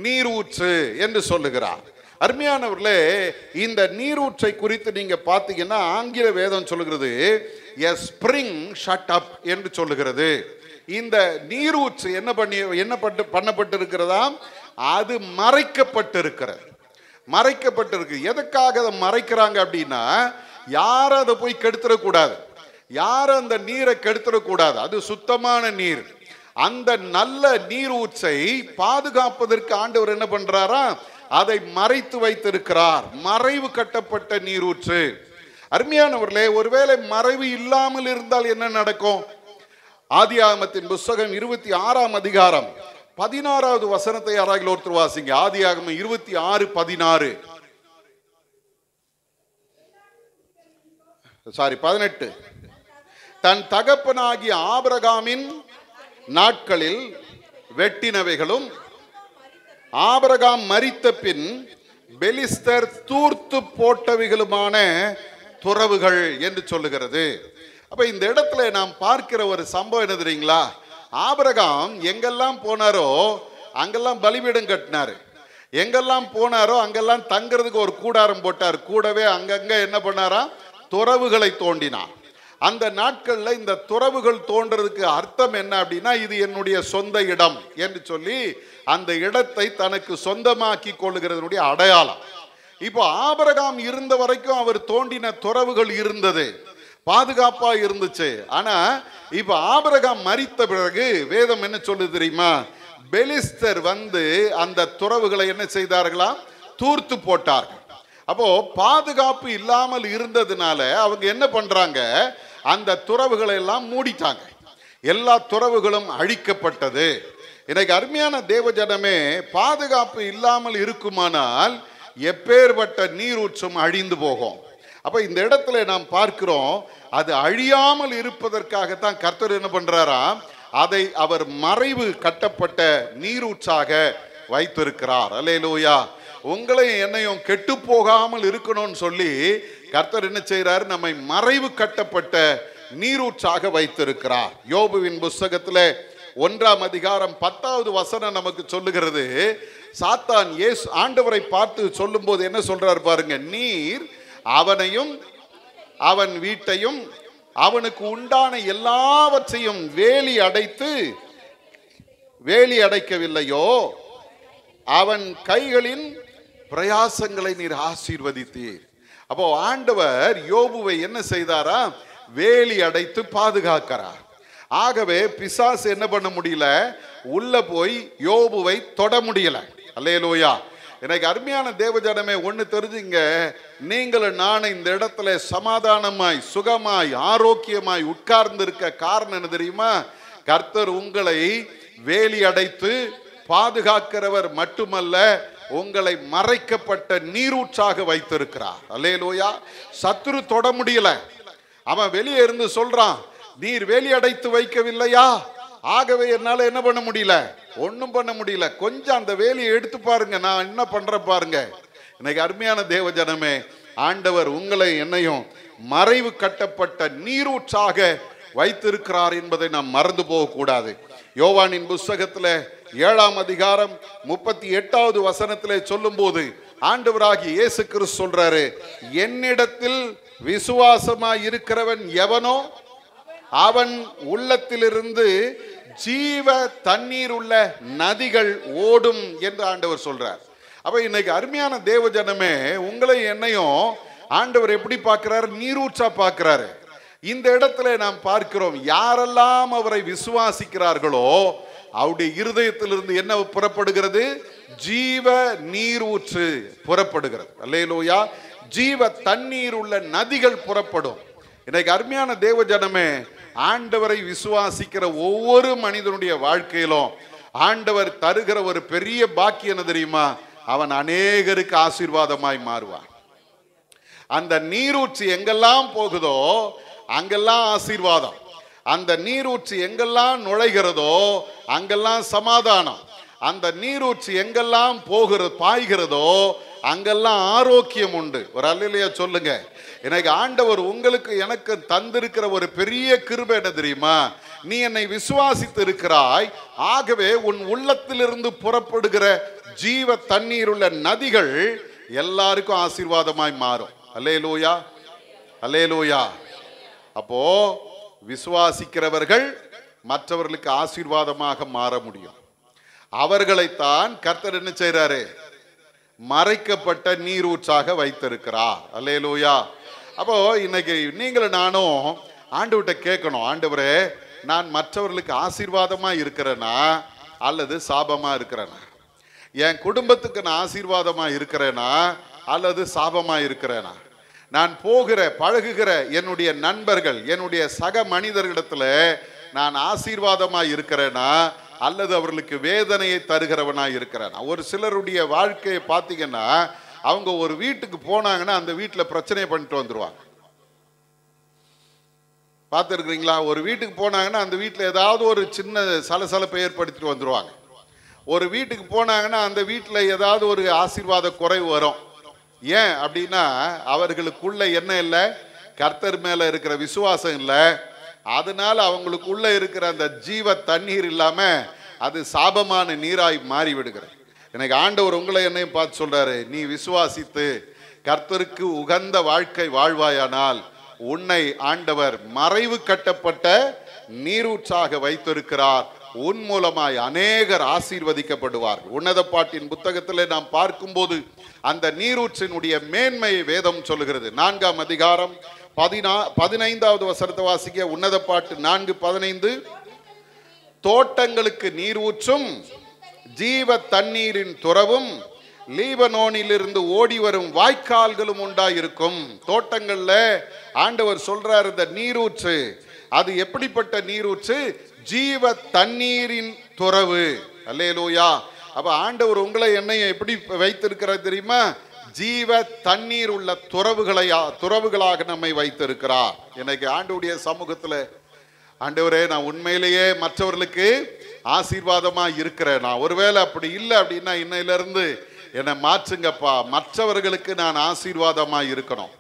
நீரூற்று என்று சொல்லுகிறார். அருமையானவர்களே, இந்த நீரூற்றை குறித்து நீங்க பார்த்தீங்கன்னா ஆங்கில வேதம் சொல்லுகிறது a spring shut up என்று சொல்லுகிறது. இந்த நீரூற்று என்ன பண்ணப்பட்டிருக்கிறதா? அது மறைக்கப்பட்டிருக்கிறது. மறைக்கப்பட்டிருக்கு. எதுக்காக அதை மறைக்கிறாங்க அப்படின்னா, யாரும் அதை போய் கெடுத்துடக்கூடாது, யாரும் அந்த நீரை கெடுத்துடக்கூடாது. அது சுத்தமான நீர். அந்த நல்ல நீரூற்றை பாதுகாப்பதற்கு ஆண்டவர் என்ன பண்றாரா? அதை மறைத்து வைத்திருக்கிறார். மறைவு கட்டப்பட்ட நீரூற்று. அருமையானவர்களே, ஒருவேளை மறைவு இல்லாமல் இருந்தால் என்ன நடக்கும்? ஆதியாகமத்தின் புத்தகம் 26ஆம் அதிகாரம் 16வது வசனத்தை யாராவது ஒருத்தர் வாசிங்க. ஆதியாகமம் 26:16 18. தன் தகப்பனாகிய ஆபிரகாமின் நாட்களில் வெட்டினவைகளும் ஆபிரகாம் மரித்த பின் பெலிஸ்தர் தூர்த்து போட்டவைகளுமான துறவுகள் என்று சொல்லுகிறது. அப்ப இந்த இடத்துல நாம் பார்க்கிற ஒரு சம்பவம் என்ன தெரியுங்களா? ஆபிரகாம் எங்கெல்லாம் போனாரோ அங்கெல்லாம் பலிபீடம் கட்டினாரு, எங்கெல்லாம் போனாரோ அங்கெல்லாம் தங்கிறதுக்கு ஒரு கூடாரம் போட்டார். கூடவே அங்கங்க என்ன பண்ணாரா? துறவுகளை தோண்டினார். அந்த நாட்கள்ல இந்த துறவுகள் தோன்றதுக்கு அர்த்தம் என்ன அப்படின்னா, இது என்னுடைய சொந்த இடம் என்று சொல்லி அந்த இடத்தை தனக்கு சொந்தமாக்கி கொள்ளுகிறதனுடைய அடையாளம். இப்போ ஆபிரகாம் இருந்த வரைக்கும் அவர் தோண்டின துறவுகள் இருந்தது, பாதுகாப்பா இருந்துச்சு. ஆனா இப்ப ஆபிரகாம் மரித்த பிறகு வேதம் என்ன சொல்லுது தெரியுமா? பெலிஸ்தர் வந்து அந்த துறவுகளை என்ன செய்தார்களா? தூர்த்து போட்டார்கள். அப்போ பாதுகாப்பு இல்லாமல் இருந்ததுனால அவங்க என்ன பண்றாங்க? அந்த துறவுகளை எல்லாம் மூடிட்டாங்க. எல்லா துறவுகளும் அழிக்கப்பட்டது. இன்னைக்கு அருமையான தேவஜனமே, பாதுகாப்பு இல்லாமல் இருக்குமானால் எப்பேற்பட்ட நீரூற்றும் அழிந்து போகும். அப்ப இந்த இடத்துல நாம் பார்க்கிறோம், அது அழியாமல் இருப்பதற்காகத்தான் கர்த்தர் என்ன பண்றாராம்? அதை அவர் மறைவு கட்டப்பட்ட நீரூற்றாக வைத்திருக்கிறார். அல்லேலூயா. உங்களையும் என்னையும் கெட்டு போகாமல் இருக்கணும்னு சொல்லி கர்த்தர் என்ன செய்யறாரு? நம்மை மறைவு கட்டப்பட்ட நீரூற்றாக வைத்திருக்கிறார். யோபுவின் புஸ்தகத்துல 1ஆம் அதிகாரம் 10வது வசனம் நமக்கு சொல்லுகிறது, சாத்தான் இயேசு ஆண்டவரை பார்த்து சொல்லும் போது என்ன சொல்றாரு பாருங்க, நீர் அவனையும் அவன் வீட்டையும் அவனுக்கு உண்டான எல்லாவற்றையும் வேலி அடைக்கவில்லையோ? அவன் கைகளின் பிரயாசங்களை நீர் ஆசீர்வதித்தீர். அப்போ ஆண்டவர் யோபுவை என்ன செய்தாரா? வேலி அடைத்து பாதுகாக்கிறார். ஆகவே பிசாசு என்ன பண்ண முடியல? உள்ள போய் யோபுவை தொட முடியல. அல்லேலூயா. எனக்கு அருமையான தேவஜனமே, ஒன்று தெரிஞ்சுங்க, நீங்களும் நானும் இந்த இடத்துல சமாதானமாய் சுகமாய் ஆரோக்கியமாய் உட்கார்ந்து இருக்க காரணம் என்ன தெரியுமா? கர்த்தர் உங்களை வேலி அடைத்து பாதுகாக்கிறவர் மட்டுமல்ல, உங்களை மறைக்கப்பட்ட நீரூற்றாக வைத்திருக்கிறார். அல்லேலூயா. சத்துரு தொட முடியல. அவன் வெளியே இருந்து சொல்றான், நீர் வேலி அடைத்து வைக்கவில்லையா? ஆகவே என்னால என்ன பண்ண முடியல? ஒன்னும் பண்ண முடியல. கொஞ்சம் அந்த வேலியை எடுத்து பாருங்க, நான் என்ன பண்ற பாருங்க. இன்னைக்கு அருமையான தேவஜனமே, ஆண்டவர் உங்களை என்னையும் மறைவு கட்டப்பட்ட நீரூற்றாக வைத்திருக்கிறார் என்பதை நாம் மறந்து போக கூடாது. யோவானின் புஸ்தகத்துல 7ஆம் அதிகாரம் 38வது வசனத்திலே சொல்லும் போது ஆண்டவராகிய இயேசு கிறிஸ்து சொல்றாரு, என்னிடத்தில் விசுவாசமாய் இருக்கிறவன் எவனோ அவன் உள்ளத்திலிருந்து ஜீவ தண்ணீர் உள்ள நதிகள் ஓடும் என்று ஆண்டவர் சொல்றார். அப்ப இன்னைக்கு அருமையான தேவஜனமே, உங்களை என்னையும் ஆண்டவர் எப்படி பார்க்கிறார்? நீரூற்றா பார்க்கிறாரு. இந்த இடத்துல நாம் பார்க்கிறோம், யாரெல்லாம் அவரை விசுவாசிக்கிறார்களோ அவருடைய இருதயத்திலிருந்து என்ன புறப்படுகிறது? ஜீவ நீரூற்று புறப்படுகிறது. அல்லேலூயா. ஜீவ தண்ணீர் உள்ள நதிகள் புறப்படும். இன்னைக்கு அருமையான தேவஜனமே, ஆண்டவரை விசுவாசிக்கிற ஒவ்வொரு மனிதனுடைய வாழ்க்கையிலும் ஆண்டவர் தருகிற ஒரு பெரிய பாக்கியம் என்ன தெரியுமா? அவன் அநேகருக்கு ஆசீர்வாதமாய் மாறுவான். அந்த நீரூற்று எங்கெல்லாம் போகுதோ அங்கெல்லாம் ஆசீர்வாதம். அந்த நீரூற்று எங்கெல்லாம் நுழைகிறதோ அங்கெல்லாம் சமாதானம். அந்த நீரூற்று எங்கெல்லாம் பாய்கிறதோ அங்கெல்லாம் ஆரோக்கியம் உண்டு. ஒரு அல்லேலூயா சொல்லுங்க. எனக்கு ஆண்டவர் உங்களுக்கு எனக்கு தந்திருக்கிற ஒரு பெரிய கிருபை என்ன தெரியுமா? நீ என்னை விசுவாசித்து இருக்கிறாய். ஆகவே உன் உள்ளத்திலிருந்து புறப்படுகிற ஜீவ தண்ணீர் உள்ள நதிகள் எல்லாருக்கும் ஆசீர்வாதமாய் மாறும். அல்லேலூயா, அல்லேலூயா. அப்போ விசுவாசிக்கிறவர்கள் மற்றவர்களுக்கு ஆசீர்வாதமாக மாற முடியும். அவர்களைத்தான் கர்த்தர் என்ன செய்றாரு? மறைக்கப்பட்ட நீரூற்றாக வைத்திருக்கிறார். அல்லேலூயா. அப்போ இன்னைக்கு நீங்களும் நானும் ஆண்டவர்கிட்ட கேட்கணும், ஆண்டவரே, நான் மற்றவர்களுக்கு ஆசீர்வாதமா இருக்கிறேனா அல்லது சாபமா இருக்கிறேனா? என் குடும்பத்துக்கு நான் ஆசீர்வாதமா இருக்கிறேனா அல்லது சாபமா இருக்கிறேனா? நான் பழகுகிற என்னுடைய நண்பர்கள், என்னுடைய சக மனிதர்களிடத்துல நான் ஆசீர்வாதமா இருக்கிறேனா அல்லது அவர்களுக்கு வேதனையை தருகிறவனா இருக்கிறேனா? ஒரு சிலருடைய வாழ்க்கையை பார்த்தீங்கன்னா, அவங்க ஒரு வீட்டுக்கு போனாங்கன்னா அந்த வீட்டில் பிரச்சனை பண்ணிட்டு வந்துருவாங்க. பார்த்துருக்குறீங்களா? ஒரு வீட்டுக்கு போனாங்கன்னா அந்த வீட்டில் ஏதாவது ஒரு சின்ன சலசலப்பை ஏற்படுத்திட்டு வந்துடுவாங்க. ஒரு வீட்டுக்கு போனாங்கன்னா அந்த வீட்டில் ஏதாவது ஒரு ஆசீர்வாத குறைவு வரும். ஏன் அப்படின்னா, அவர்களுக்குள்ள என்ன இல்லை? கர்த்தர் மேலே இருக்கிற விசுவாசம் இல்லை. அதனால அவங்களுக்குள்ள இருக்கிற அந்த ஜீவ தண்ணீர் இல்லாம அது சாபமான நீராய் மாறி விடுகிறது. எனக்கு ஆண்டவர் உங்களை என்னையும் பார்த்து சொல்றாரு, நீ விசுவாசித்து கர்த்தருக்கு உகந்த வாழ்க்கை வாழ்வாயானால் உன்னை ஆண்டவர் மறைவு கட்டப்பட்ட நீரூற்றாக வைத்திருக்கிறார். உன் மூலமாய் அநேகர் ஆசீர்வதிக்கப்படுவார்கள். உன்னத பாட்டின் புத்தகத்தில் நாம் பார்க்கும்போது அந்த நீரூற்றினுடைய மேன்மையை வேதம் சொல்லுகிறது. 4ஆம் அதிகாரம் 15வது வசனத்தை வாசிக்க. உன்னத பாட்டு 4:15. தோட்டங்களுக்கு நீர் ஊற்றும் ஜீவ தண்ணீரின் துறவும் லீபனோனிலிருந்து ஓடி வரும் வாய்க்கால்களும் உண்டாயிருக்கும். தோட்டங்கள்ல ஆண்டவர் சொல்றார், இந்த நீரூற்று அது எப்படிப்பட்ட நீரூற்று? ஜீவ தண்ணீரின் துறவு. அல்லேலூயா. அப்ப ஆண்டவர் உங்களை என்னையும் எப்படி வைத்திருக்கிறார் தெரியுமா? ஜீவ தண்ணீர் உள்ள துறவுகளாக நம்மை வைத்திருக்கிறார். எனக்கு ஆண்டவருடைய சமூகத்துல, ஆண்டவரே, நான் உண்மையிலேயே மற்றவர்களுக்கு ஆசீர்வாதமா இருக்கிறேன். நான் ஒருவேளை அப்படி இல்லை அப்படின்னா இன்னையிலிருந்து என்னை மாற்றுங்கப்பா. மற்றவர்களுக்கு நான் ஆசீர்வாதமா இருக்கணும்.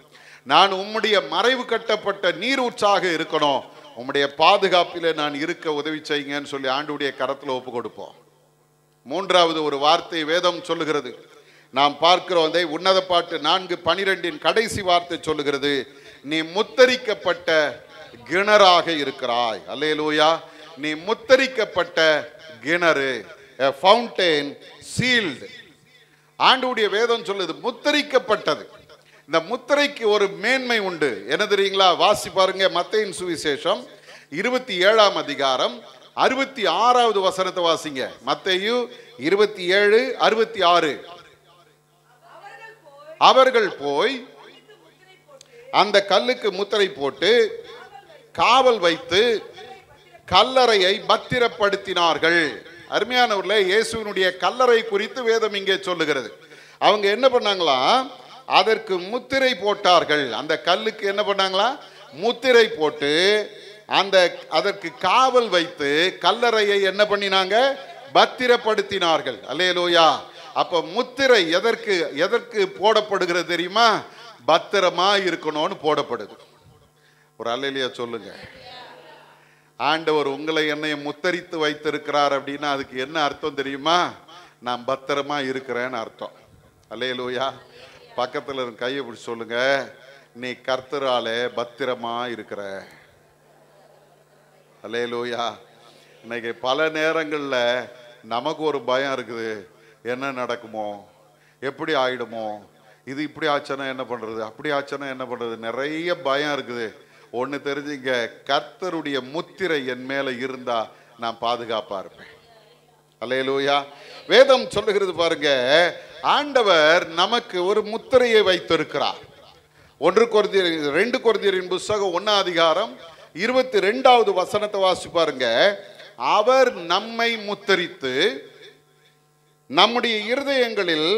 நான் உம்முடைய மறைவு கட்டப்பட்ட நீரூற்றாக இருக்கணும். உம்முடைய பாதுகாப்பிலே நான் இருக்க உதவி செய்யுங்கன்னு சொல்லி ஆண்டவருடைய கரத்தில் ஒப்பு கொடுப்போம். 3வது ஒரு வார்த்தை வேதம் சொல்லுகிறது. நாம் பார்க்கிறோம், அதை உன்னத பாட்டு 4:12 கடைசி வார்த்தை சொல்லுகிறது, நீ முத்தரிக்கப்பட்ட கிணறாக இருக்கிறாய். அல்லேலூயா. நீ முத்தரிக்கப்பட்ட கிணறு, a fountain sealed. ஆண்டவருடைய வேதம் சொல்லுது முத்தரிக்கப்பட்டது. இந்த முத்திரைக்கு ஒரு மேன்மை உண்டு. என்ன தெரியுங்களா? வாசி பாருங்க, மத்தேயின் சுவிசேஷம் 27ஆம் அதிகாரம் 66வது வசனத்தை வாசிங்க. மத்தேயு 27:66. அவர்கள் போய் அந்த கல்லுக்கு முத்திரை போட்டு காவல் வைத்து கல்லறையை பத்திரப்படுத்தினார்கள். அருமையானவர்களே, இயேசுவினுடைய கல்லறை குறித்து வேதம் இங்கே சொல்லுகிறது. அவங்க என்ன பண்ணாங்களா? அதற்கு முத்திரை போட்டார்கள். அந்த கல்லுக்கு என்ன பண்ணாங்களா? முத்திரை போட்டு அதற்கு காவல் வைத்து கல்லறையை என்ன பண்ணினாங்க? பத்திரப்படுத்தினார்கள். அல்லேலூயா. அப்ப முத்திரை எதற்கு போடப்படுகிறது தெரியுமா? பத்திரமா இருக்கணும்னு போடப்படுது. ஒரு அல்லேலூயா சொல்லுங்க. ஆண்டவர் உங்களை என்னைய முத்தரித்து வைத்திருக்கிறார் அப்படின்னா அதுக்கு என்ன அர்த்தம் தெரியுமா? நான் பத்திரமா இருக்கிறேன்னு அர்த்தம். அல்லேலூயா. பக்கத்தில் இருக்க கையை பிடிச்சி சொல்லுங்க, நீ கர்த்தராலே பத்திரமா இருக்கிற. அல்லேலூயா. இன்னைக்கு பல நேரங்களில் நமக்கு ஒரு பயம் இருக்குது. என்ன நடக்குமோ, எப்படி ஆயிடுமோ, இது இப்படி ஆச்சுன்னா என்ன பண்றது, அப்படி ஆச்சுன்னா என்ன பண்றது, நிறைய பயம் இருக்குது. ஒன்று தெரிஞ்சுங்க, கர்த்தருடைய முத்திரை என் மேல இருந்தா நான் பாதுகாப்பா இருப்பேன். அல்லேலூயா. வேதம் சொல்லுகிறது பாருங்க, ஆண்டவர் நமக்கு ஒரு முத்திரையை வைத்திருக்கிறார். 2 கொரிந்தியரின் புத்தகம் 1ஆம் அதிகாரம் 22வது வசனத்தை வாசி பாருங்க. அவர் நம்மை முத்தரித்து நம்முடைய இருதயங்களில்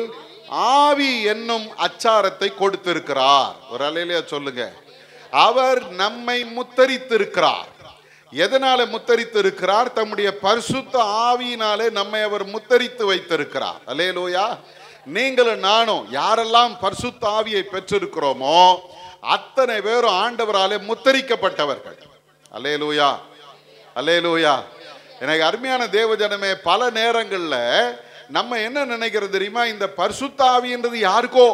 ஆவி என்னும் அச்சாரத்தை கொடுத்திருக்கிறார். ஒரு அல்லேலூயா சொல்லுங்க. அவர் நம்மை முத்தரித்திருக்கிறார். எதனால முத்தரித்திருக்கிறார்? தம்முடைய பரிசுத்த ஆவியினாலே நம்மை அவர் முத்தரித்து வைத்திருக்கிறார். அல்லேலூயா. நீங்களும் நானும் யாரெல்லாம் பரிசுத்த ஆவியை பெற்றிருக்கிறோமோ அத்தனை பேரும் ஆண்டவராலே முத்தரிக்கப்பட்டவர்கள். அல்லேலூயா. அல்லேலூயா. எனக்கு அருமையான தேவஜனமே, பல நேரங்கள்ல நம்ம என்ன நினைக்கிறது தெரியுமா? இந்த பரிசுத்த ஆவின்றது யாருக்கோ,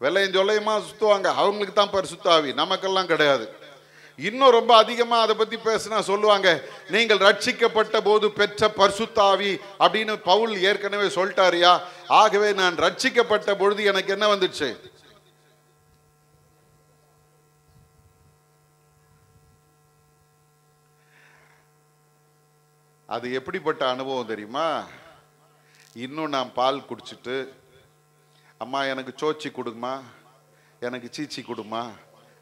வெள்ளையும் சொல்லையுமா சுத்துவாங்க, அவங்களுக்கு தான் பரிசுத்த ஆவி, நமக்கெல்லாம் கிடையாது. இன்னும் ரொம்ப அதிகமா அதை பத்தி பேசினா சொல்லுவாங்க, நீங்கள் ரட்சிக்கப்பட்ட போது பெற்ற பரிசுத்த ஆவி அப்படின்னு பவுல் ஏற்கனவே சொல்லிட்டாரியா. ஆகவே நான் ரட்சிக்கப்பட்ட பொழுது எனக்கு என்ன வந்துச்சு? அது எப்படிப்பட்ட அனுபவம் தெரியுமா? இன்னும் நான் பால் குடிச்சிட்டு, அம்மா எனக்கு சோச்சி கொடுமா, எனக்கு சீச்சி கொடுமா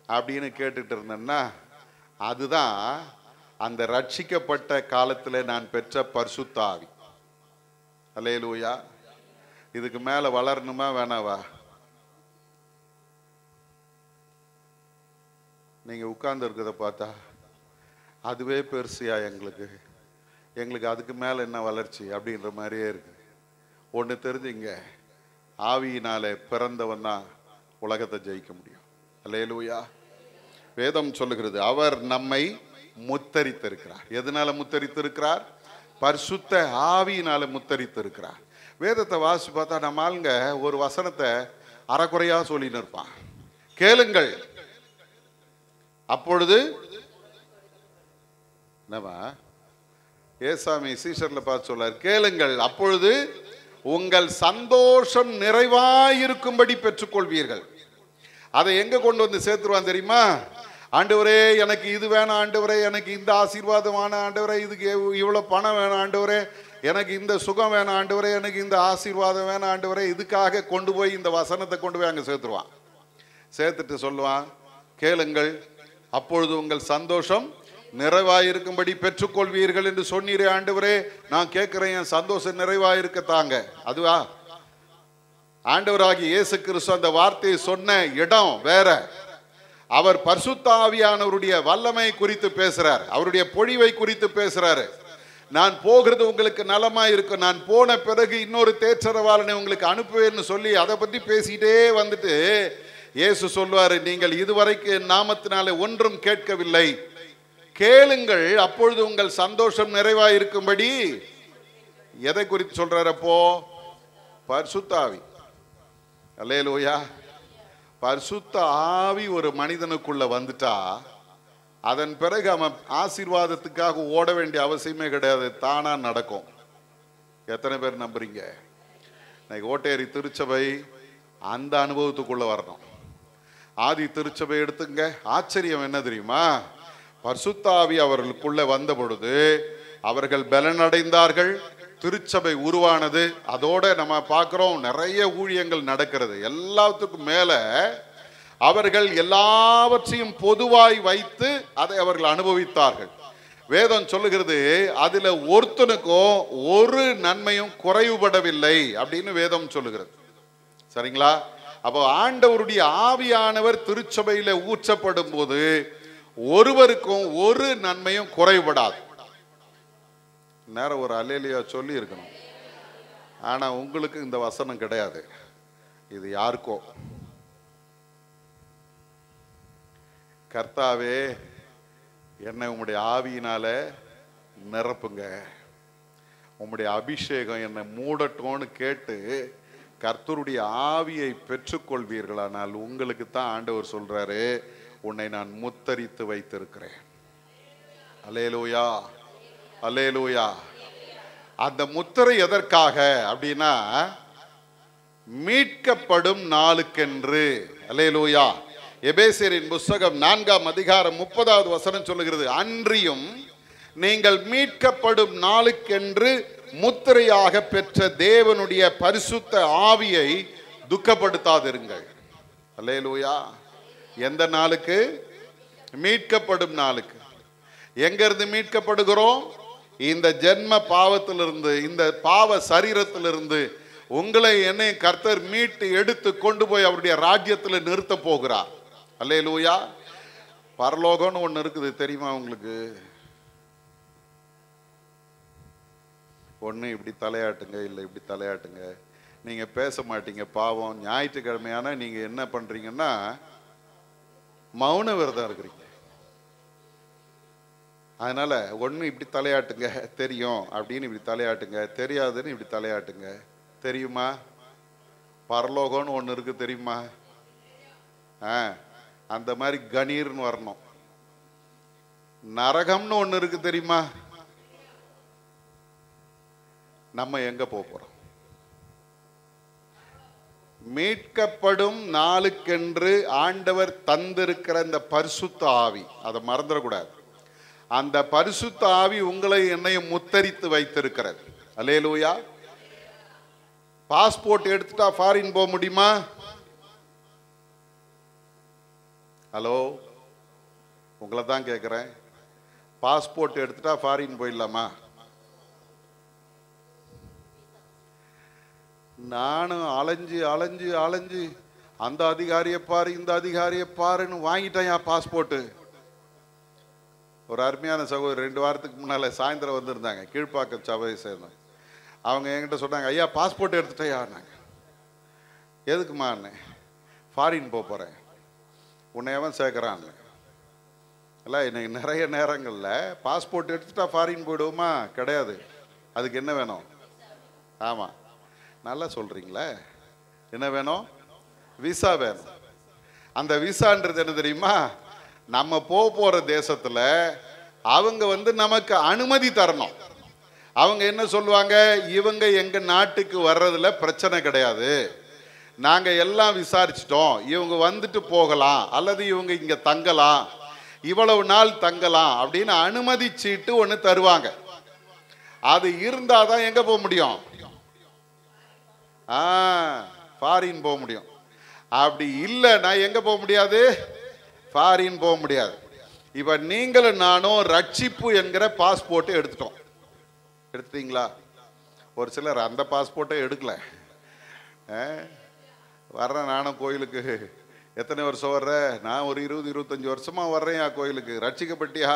அப்படின்னு கேட்டுட்டு இருந்தேன்னா அதுதான் அந்த ரட்சிக்கப்பட்ட காலத்தில் நான் பெற்ற பரிசுத்த ஆவி. அல்லேலூயா. இதுக்கு மேல வளரணுமா வேணாவா? நீங்க உட்கார்ந்து இருக்கிறத பார்த்தா அதுவே பெருசியா எங்களுக்கு அதுக்கு மேல என்ன வளர்ச்சி அப்படின்ற மாதிரியே இருக்கு. ஒன்று தெரிஞ்சுங்க, ஆவியினாலே பிறந்தவன் தான் உலகத்தை ஜெயிக்க முடியும். அல்லேலூயா. வேதம் சொல்லுகிறது அவர் நம்மை முத்தரித்திருக்கிறார். எதனால முத்தரித்திருக்கிறார்? பரிசுத்த ஆவியினால முத்தரித்திருக்கிறார். வேதத்தை வாசி பார்த்தா நம்ம ஆளுங்க ஒரு வசனத்தை அறக்குறையா சொல்லின்னு இருப்பான். கேளுங்கள் அப்பொழுது என்னவா ஏசாமி சீஷர்ல பார்த்து சொல்லார், கேளுங்கள் அப்பொழுது உங்கள் சந்தோஷம் நிறைவாயிருக்கும்படி பெற்றுக்கொள்வீர்கள். அதை எங்க கொண்டு வந்து சேர்த்துருவான் தெரியுமா? ஆண்டவரே எனக்கு இது வேணாம், ஆண்டவரே எனக்கு இந்த ஆசீர்வாதம் வேணாம், ஆண்டவரே இதுக்கு இவ்வளவு பணம் வேணாம், ஆண்டவரே எனக்கு இந்த சுகம் வேணாம், ஆண்டவரே எனக்கு இந்த ஆசீர்வாதம் வேணாம், ஆண்டவரே இதுக்காக கொண்டு போய் இந்த வசனத்தை கொண்டு போய் அங்க சேர்த்துருவான். சேர்த்துட்டு சொல்லுவான், கேளுங்கள் அப்பொழுது உங்கள் சந்தோஷம் நிறைவாயிருக்கும்படி பெற்றுக்கொள்வீர்கள் என்று சொன்னீரே ஆண்டவரே, நான் கேட்கிறேன் என் சந்தோஷம் நிறைவாயிருக்கத்தாங்க. அதுவா? ஆண்டவராகிய இயேசு கிறிஸ்து அந்த வார்த்தையை சொன்ன இடம் வேற. அவர் பரிசுத்த ஆவியானவருடைய வல்லமை குறித்து பேசுறார், அவருடைய பொழிவை குறித்து பேசுறாரு. நான் போகிறது உங்களுக்கு நலமா இருக்கும், நான் போன பிறகு இன்னொரு தேற்றரவாளனை உங்களுக்கு அனுப்புவேன்னு சொல்லி அதை பற்றி பேசிட்டே வந்துட்டு இயேசு சொல்வாரு, நீங்கள் இதுவரைக்கு என் நாமத்தினாலே ஒன்றும் கேட்கவில்லை, கேளுங்கள் அப்பொழுது உங்கள் சந்தோஷம் நிறைவாயிருக்கும்படி. எதை குறித்து சொல்றாரு அப்போ? பரிசுத்த ஆவி. அல்லேலூயா. பரிசுத்த ஆவி ஒரு மனிதனுக்குள்ள வந்துட்டா அதன் பிறகு அவன் ஆசீர்வாதத்துக்காக ஓட வேண்டிய அவசியமே கிடையாது, தானா நடக்கும். எத்தனை பேர் நம்புறீங்க? இன்னைக்கு ஓட்டேரி திருச்சபை அந்த அனுபவத்துக்குள்ள வரணும். ஆதி திருச்சபை எடுத்துங்க. ஆச்சரியம் என்ன தெரியுமா? பரிசுத்த ஆவி அவர்களுக்குள்ள வந்த பொழுது அவர்கள் பலனடைந்தார்கள், திருச்சபை உருவானது. அதோட நம்ம பார்க்கிறோம் நிறைய ஊழியங்கள் நடக்கிறது. எல்லாத்துக்கும் மேல அவர்கள் எல்லாவற்றையும் பொதுவாய் வைத்து அதை அவர்கள் அனுபவித்தார்கள். வேதம் சொல்லுகிறது அதுல ஒருத்தனுக்கும் ஒரு நன்மையும் குறைவுபடவில்லை அப்படின்னு வேதம் சொல்லுகிறது. சரிங்களா? அப்போ ஆண்டவருடைய ஆவியானவர் திருச்சபையில ஊற்றப்படும் போது ஒருவருக்கும் ஒரு நன்மையும் குறைவுபடாது. நேரம் ஒரு அல்லேலியா சொல்லி இருக்கணும். ஆனா உங்களுக்கு இந்த வசனம் கிடையாது. இது யாருக்கோ, கர்த்தாவே என்னை உம்முடைய ஆவியினால நிரப்புங்க, உம்முடைய அபிஷேகம் என்னை மூடட்டோன்னு கேட்டு கர்த்தருடைய ஆவியை பெற்றுக்கொள்வீர்களானால் உங்களுக்கு தான் ஆண்டவர் சொல்றாரு, உன்னை நான் முத்தரித்து வைத்திருக்கிறேன். அல்லேலூயா, அல்லேலூயா. அந்த முத்திரை எதற்காக அப்படின்னா மீட்கப்படும் நாளுக்கென்று. அல்லேலூயா. எபேசியரின் புத்தகம் 4ஆம் அதிகாரம் 30வது வசனம் சொல்லுகிறது, அன்றியும் நீங்கள் மீட்கப்படும் நாளுக்கென்று முத்திரையாக பெற்ற தேவனுடைய பரிசுத்த ஆவியை துக்கப்படுத்தாதிருங்கள். அல்லேலூயா. எந்த நாளுக்கு? மீட்கப்படும் நாளுக்கு. எங்க இருந்து மீட்கப்படுகிறோம்? இந்த ஜென்ம பாவத்திலிருந்து, இந்த பாவ சரீரத்திலிருந்து உங்களை என்னை கர்த்தர் மீட்டு எடுத்து கொண்டு போய் அவருடைய ராஜ்யத்தில் நிறுத்த போகிறார். அல்லேலூயா. பரலோகம்னு ஒன்று இருக்குது, தெரியுமா உங்களுக்கு? ஒன்று இப்படி தலையாட்டுங்க, இல்லை இப்படி தலையாட்டுங்க. நீங்கள் பேச மாட்டீங்க. பாவம், ஞாயிற்றுக்கிழமையான நீங்கள் என்ன பண்ணுறீங்கன்னா மௌன விரதம் இருக்கிறீங்க. அதனால ஒன்று இப்படி தலையாட்டுங்க, தெரியும் அப்படின்னு இப்படி தலையாட்டுங்க, தெரியாதுன்னு இப்படி தலையாட்டுங்க. தெரியுமா? பரலோகம்னு ஒன்று இருக்கு, தெரியுமா? அந்த மாதிரி கணீர்னு வரணும். நரகம்னு ஒன்று இருக்கு, தெரியுமா? நம்ம எங்க போறோம்? மீட்கப்படும் நாளுக்கென்று ஆண்டவர் தந்திருக்கிற இந்த பரிசுத்த ஆவி, அதை மறந்துடக்கூடாது. அந்த பரிசுத்த ஆவி உங்களை என்னையும் முத்தரித்து வைத்திருக்கிறது. அல்லேலூயா. பாஸ்போர்ட் எடுத்துட்டா ஃபாரின் போக முடியுமா? ஹலோ, உங்களை தான் கேட்குறேன். பாஸ்போர்ட் எடுத்துட்டா ஃபாரின் போயிடலாமா? நானும் அலைஞ்சு அலைஞ்சு அலைஞ்சு அந்த அதிகாரியை பாரு, இந்த அதிகாரியை பாருன்னு வாங்கிட்டேன் என் பாஸ்போர்ட்டு. ஒரு அருமையான சகோதரி 2 வாரத்துக்கு முன்னால் சாயந்தரம் வந்திருந்தாங்க, கீழ்ப்பாக்கம் சபையை சேர்ந்தாங்க. அவங்க என்கிட்ட சொன்னாங்க, ஐயா பாஸ்போர்ட் எடுத்துட்டேயான்னாங்க. எதுக்குமான்னு? ஃபாரின் போகிறேன். உன்னை எவன் சேர்க்குறான்னு இல்லை. இன்னைக்கு நிறைய நேரங்களில் பாஸ்போர்ட் எடுத்துட்டா ஃபாரின் போயிடுவோமா? கிடையாது. அதுக்கு என்ன வேணும்? ஆமாம், நல்லா சொல்கிறீங்களே. என்ன வேணும்? விசா வேணும். அந்த விசான்றது என்ன தெரியுமா? நம்ம போகிற தேசத்தில் அவங்க நமக்கு அனுமதி தரணும். அவங்க என்ன சொல்லுவாங்க, இவங்க எங்கள் நாட்டுக்கு வர்றதுல பிரச்சனை கிடையாது, நாங்கள் எல்லாம் விசாரிச்சிட்டோம், இவங்க வந்துட்டு போகலாம், அல்லது இவங்க இங்கே தங்கலாம், இவ்வளவு நாள் தங்கலாம் அப்படின்னு அனுமதி சீட்டு ஒன்று தருவாங்க. அது இருந்தால் தான் எங்கே போக முடியும்? ஃபாரின் போக முடியும். அப்படி இல்லை, நான் எங்கே போக முடியாது? ஃபாரின் போக முடியாது. இப்போ நீங்களும் நானும் ரட்சிப்பு என்கிற பாஸ்போர்ட்டை எடுத்துட்டோம். எடுத்துட்டீங்களா? ஒரு சிலர் அந்த பாஸ்போர்ட்டை எடுக்கல. வர்றேன் நானும் கோயிலுக்கு. எத்தனை வருஷம் வர்ற? நான் ஒரு 20-25 வருஷமா வர்றேன் கோயிலுக்கு. ரட்சிக்கப்பட்டியா?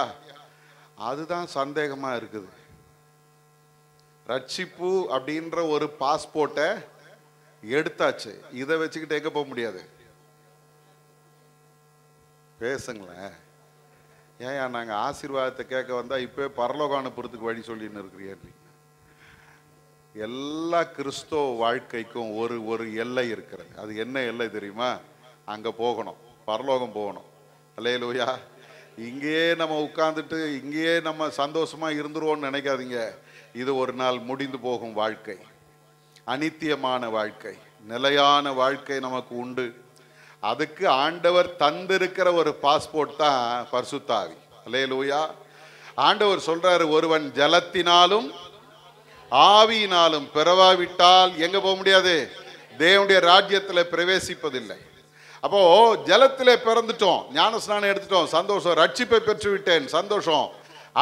அதுதான் சந்தேகமாக இருக்குது. ரட்சிப்பு அப்படின்ற ஒரு பாஸ்போர்ட்டை எடுத்தாச்சு, இதை வச்சுக்கிட்டு எங்கே போக முடியாது? பேசுங்களேன். ஏன் நாங்கள் ஆசீர்வாதத்தை கேட்க வந்தால் இப்போ பரலோகம் அனுப்புறதுக்கு வழி சொல்லின்னு இருக்கிறீங்க? எல்லா கிறிஸ்தவ வாழ்க்கைக்கும் ஒரு எல்லை இருக்கிறது. அது என்ன எல்லை தெரியுமா? அங்கே போகணும், பரலோகம் போகணும். அல்லேலூயா. இங்கேயே நம்ம உட்கார்ந்துட்டு இங்கேயே நம்ம சந்தோஷமாக இருந்துருவோம்னு நினைக்காதீங்க. இது ஒரு நாள் முடிந்து போகும் வாழ்க்கை, அனித்தியமான வாழ்க்கை, நிலையான வாழ்க்கை நமக்கு உண்டு. அதுக்கு ஆண்டவர் தந்திருக்கிற ஒரு பாஸ்போர்ட் தான் பரிசுத்த ஆவி. அல்லேலூயா. ஆண்டவர் சொல்றாரு, ஒருவன் ஜலத்தினாலும் ஆவியினாலும் பிறவாவிட்டால் எங்க போக முடியாது? தேவனுடைய ராஜ்யத்தில் பிரவேசிப்பதில்லை. அப்போ ஜலத்திலே பிறந்துட்டோம், ஞானஸ்நானம் எடுத்துட்டோம், சந்தோஷம், ரட்சிப்பை பெற்று விட்டேன், சந்தோஷம்.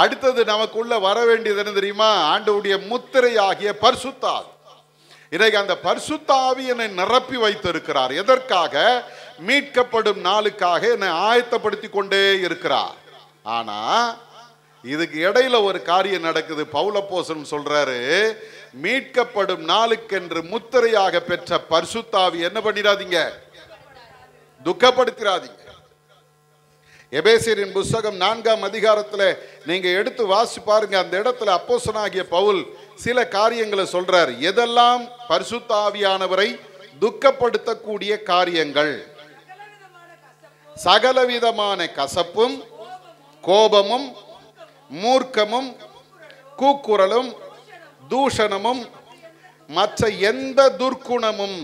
அடுத்தது நமக்குள்ள வர வேண்டியது என்ன தெரியுமா? ஆண்டவருடைய முத்திரை ஆகிய பரிசுத்த ஆவி. இன்னைக்கு அந்த பரிசுத்த ஆவி என்னை நிரப்பி வைத்திருக்கிறார். எதற்காக? மீட்கப்படும் நாளுக்காக என்னை ஆயத்தப்படுத்தி கொண்டே இருக்கிறார். ஆனா இதுக்கு இடையில ஒரு காரியம் நடக்குது. பவுலப்போஸ்தலன் சொல்றாரு, மீட்கப்படும் நாளுக்கென்று முத்திரையாக பெற்ற பரிசுத்த ஆவி என்ன பண்ணிடாதீங்க, துக்கப்படுத்திராதீங்க. எபேசியரின் புத்தகம் 4ஆம் அதிகாரத்தில் நீங்க எடுத்து வாசி பாருங்க. அந்த இடத்துல அப்போஸ்தலனாகிய பவுல் சில காரியங்களை சொல்றார். எதெல்லாம் பரிசுத்த ஆவியானவரை துக்கப்படுத்தக்கூடிய காரியங்கள்? சகலவிதமான கசப்பும், கோபமும், மூர்க்கமும், கூக்குரலும், தூஷணமும், மற்ற எந்த துர்க்குணமும்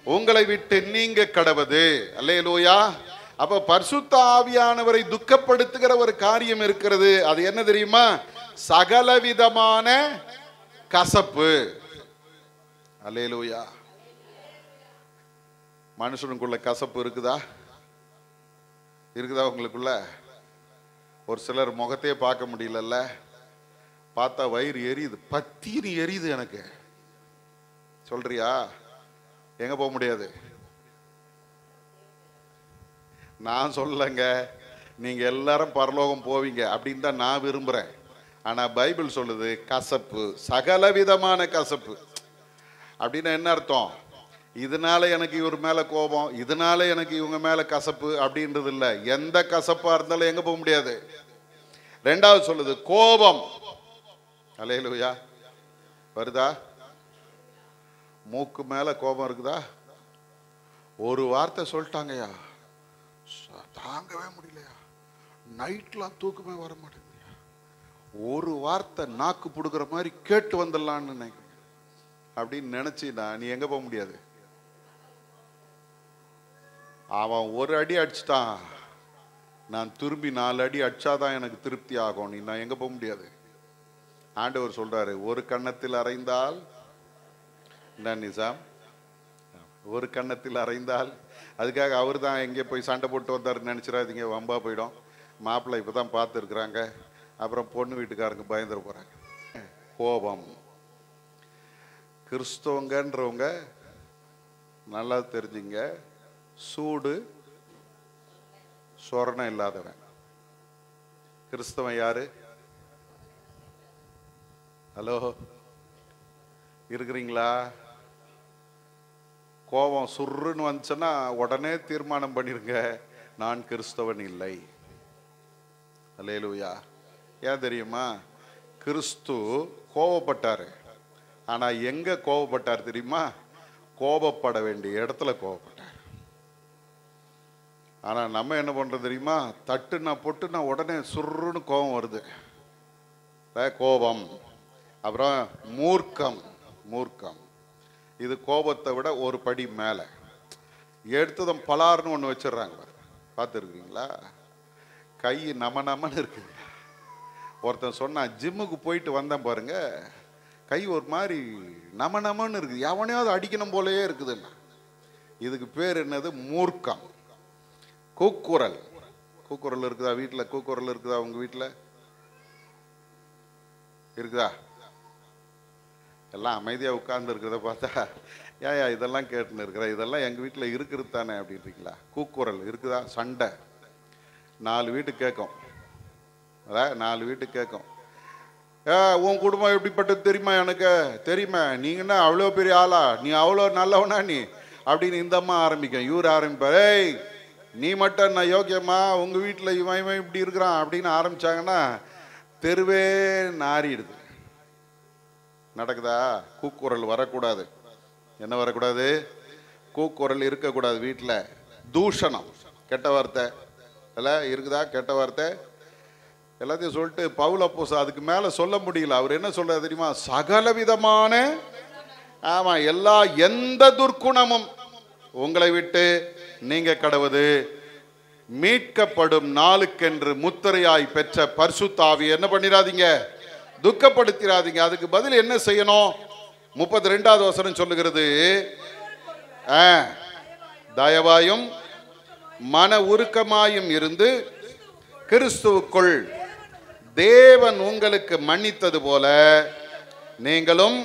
உங்களை விட்டு நீங்க கடவது. அல்லேலூயா. அப்ப பரிசுத்த ஆவியானவரை துக்கப்படுத்துகிற ஒரு காரியம் இருக்கிறது. அது என்ன தெரியுமா? சகலவிதமான கசப்பு. அல்லேலூயா. மனுஷனுக்குள்ள கசப்பு இருக்குதா? இருக்குதா உங்களுக்குள்ள? ஒரு சிலர் முகத்தையே பார்க்க முடியலல்ல, பார்த்தா வயிறு எரியுது, பத்தினி எரியுது எனக்கு. சொல்றியா? எங்க போக முடியாது? நான் சொல்லங்க, நீங்க எல்லாரும் பரலோகம் போவீங்க அப்படின்னு தான் நான் விரும்புறேன். ஆனா பைபிள் சொல்லுது கசப்பு, சகலவிதமான கசப்பு. அப்படின்னா என்ன அர்த்தம்? இதனால எனக்கு இவர் மேல கோபம், இதனால எனக்கு இவங்க மேல கசப்பு அப்படின்றது இல்லை. எந்த கசப்பா இருந்தாலும் எங்க போக முடியாது? ரெண்டாவது சொல்லுது கோபம். அல்லேலூயா. வருதா? மூக்கு மேல கோபம் இருக்குதா? ஒரு வார்த்தை சொல்லிட்டாங்கயா, தாங்கவே முடியலையா, நைட்லாம் தூக்கமே வர மாட்டேங்குது, ஒரு வார்த்தை நாக்கு புடுக்கிற மாதிரி கேட்டு வந்துடலான்னு நினைக்கிறேன் அப்படின்னு நினைச்சினா நீ எங்க போக முடியாது? அவன் ஒரு அடி அடிச்சிட்டான், நான் திரும்பி 4 அடி அடிச்சாதான் எனக்கு திருப்தி ஆகும். நீ நான் எங்க போக முடியாது? ஆண்டவர் சொல்றாரு, ஒரு கன்னத்தில் அறைந்தால் நிசாம், ஒரு கன்னத்தில் அறைந்தால். அதுக்காக அவர் தான் எங்கே போய் சண்டை போட்டு வந்தாருன்னு நினைச்சிடாதீங்க, வம்பா போயிடும். மாப்பிள்ளை இப்பதான் பார்த்து இருக்கிறாங்க, அப்புறம் பொண்ணு வீட்டுக்காரங்க பயந்துட போறாங்க. கோபம். கிறிஸ்தவங்கன்றவங்க நல்லா தெரிஞ்சுங்க, சூடு சொரணம் இல்லாதவன். கிறிஸ்தவன் யாரு? ஹலோ, இருக்கிறீங்களா? கோபம் சுருன்னு வந்துச்சுன்னா உடனே தீர்மானம் பண்ணிருங்க, நான் கிறிஸ்தவன் இல்லை. அல்லேலூயா. ஏன் தெரியுமா? கிறிஸ்து கோபப்பட்டாரு. ஆனா எங்க கோபப்பட்டார் தெரியுமா? கோபப்பட வேண்டிய இடத்துல கோபப்பட்டார். ஆனா நம்ம என்ன பண்றோம் தெரியுமா? தட்டுனா பொட்டுனா உடனே சுருன்னு கோபம் வருது. கோபம். அப்புறம் மூர்க்கம். மூர்க்கம் இது கோபத்தை விட ஒரு படி மேல. எடுத்ததும் பலார்னு ஒன்று வச்சிடுறாங்க, பார்த்துருக்கீங்களா? கை நமன்னு இருக்குது. ஒருத்தன் சொன்னான், ஜிம்முக்கு போயிட்டு வந்தேன் பாருங்க, கை ஒரு மாதிரி நமன்னு இருக்குது, எவனையாவது அடிக்கணும் போலயே இருக்குதுன்னா. இதுக்கு பேர் என்னது? மூர்க்கம். கூக்குரல். கூக்குரல் இருக்குதா வீட்டில்? கூக்குரல் இருக்குதா உங்க வீட்டில்? இருக்குதா? எல்லாம் அமைதியாக உட்கார்ந்து இருக்கிறத பார்த்தா ஏன் இதெல்லாம் கேட்டுன்னு இருக்கிற, இதெல்லாம் எங்கள் வீட்டில் இருக்கிறது தானே அப்படின்றீங்களா? கூக்குரல் இருக்குதா? சண்டை 4 வீட்டுக்கு கேட்கும். அதான் 4 வீட்டுக்கு கேட்கும். உன் குடும்பம் எப்படிப்பட்டது தெரியுமா? எனக்கு தெரியுமா? நீங்கன்னா அவ்வளோ பெரிய ஆளா, நீ அவ்வளோ நல்லவனா நீ அப்படின்னு இந்த அம்மா ஆரம்பிக்கும். இவர் ஆரம்பிப்பார், ஏய் நீ மட்டும் நான் யோக்கியமா, உங்கள் வீட்டில் இவன் இப்படி இருக்கிறான் அப்படின்னு ஆரம்பிச்சாங்கன்னா தெருவே நாறிடுது. நடக்குதா? கூக்குரல் வரக்கூடாது. என்ன வரக்கூடாது? கூக்குரல் இருக்கக்கூடாது வீட்டில். தூஷணம், கெட்ட வார்த்தை எல்லாம் இருக்குதா? கெட்ட வார்த்தை எல்லாத்தையும் சொல்லிட்டு பவுல் அப்போஸ்தலன் அதுக்கு மேல சொல்ல முடியல. அவர் என்ன சொல்றாரு தெரியுமா? சகல விதமான, ஆமா, எந்த துர்க்குணமும் உங்களை விட்டு நீங்க கடவுது, மீட்கப்படும் நாளுக்கென்று முத்திரையாய் பெற்ற பரிசுத்த ஆவியை என்ன பண்ணிடாதீங்க, துக்கப்படுத்திடாதீங்க. அதுக்கு பதில் என்ன செய்யணும்? 32வது வசனம் சொல்லுகிறது, தயவாயும் மன உருக்கமாயும் இருந்து கிறிஸ்துவுக்குள் தேவன் உங்களுக்கு மன்னித்தது போல நீங்களும்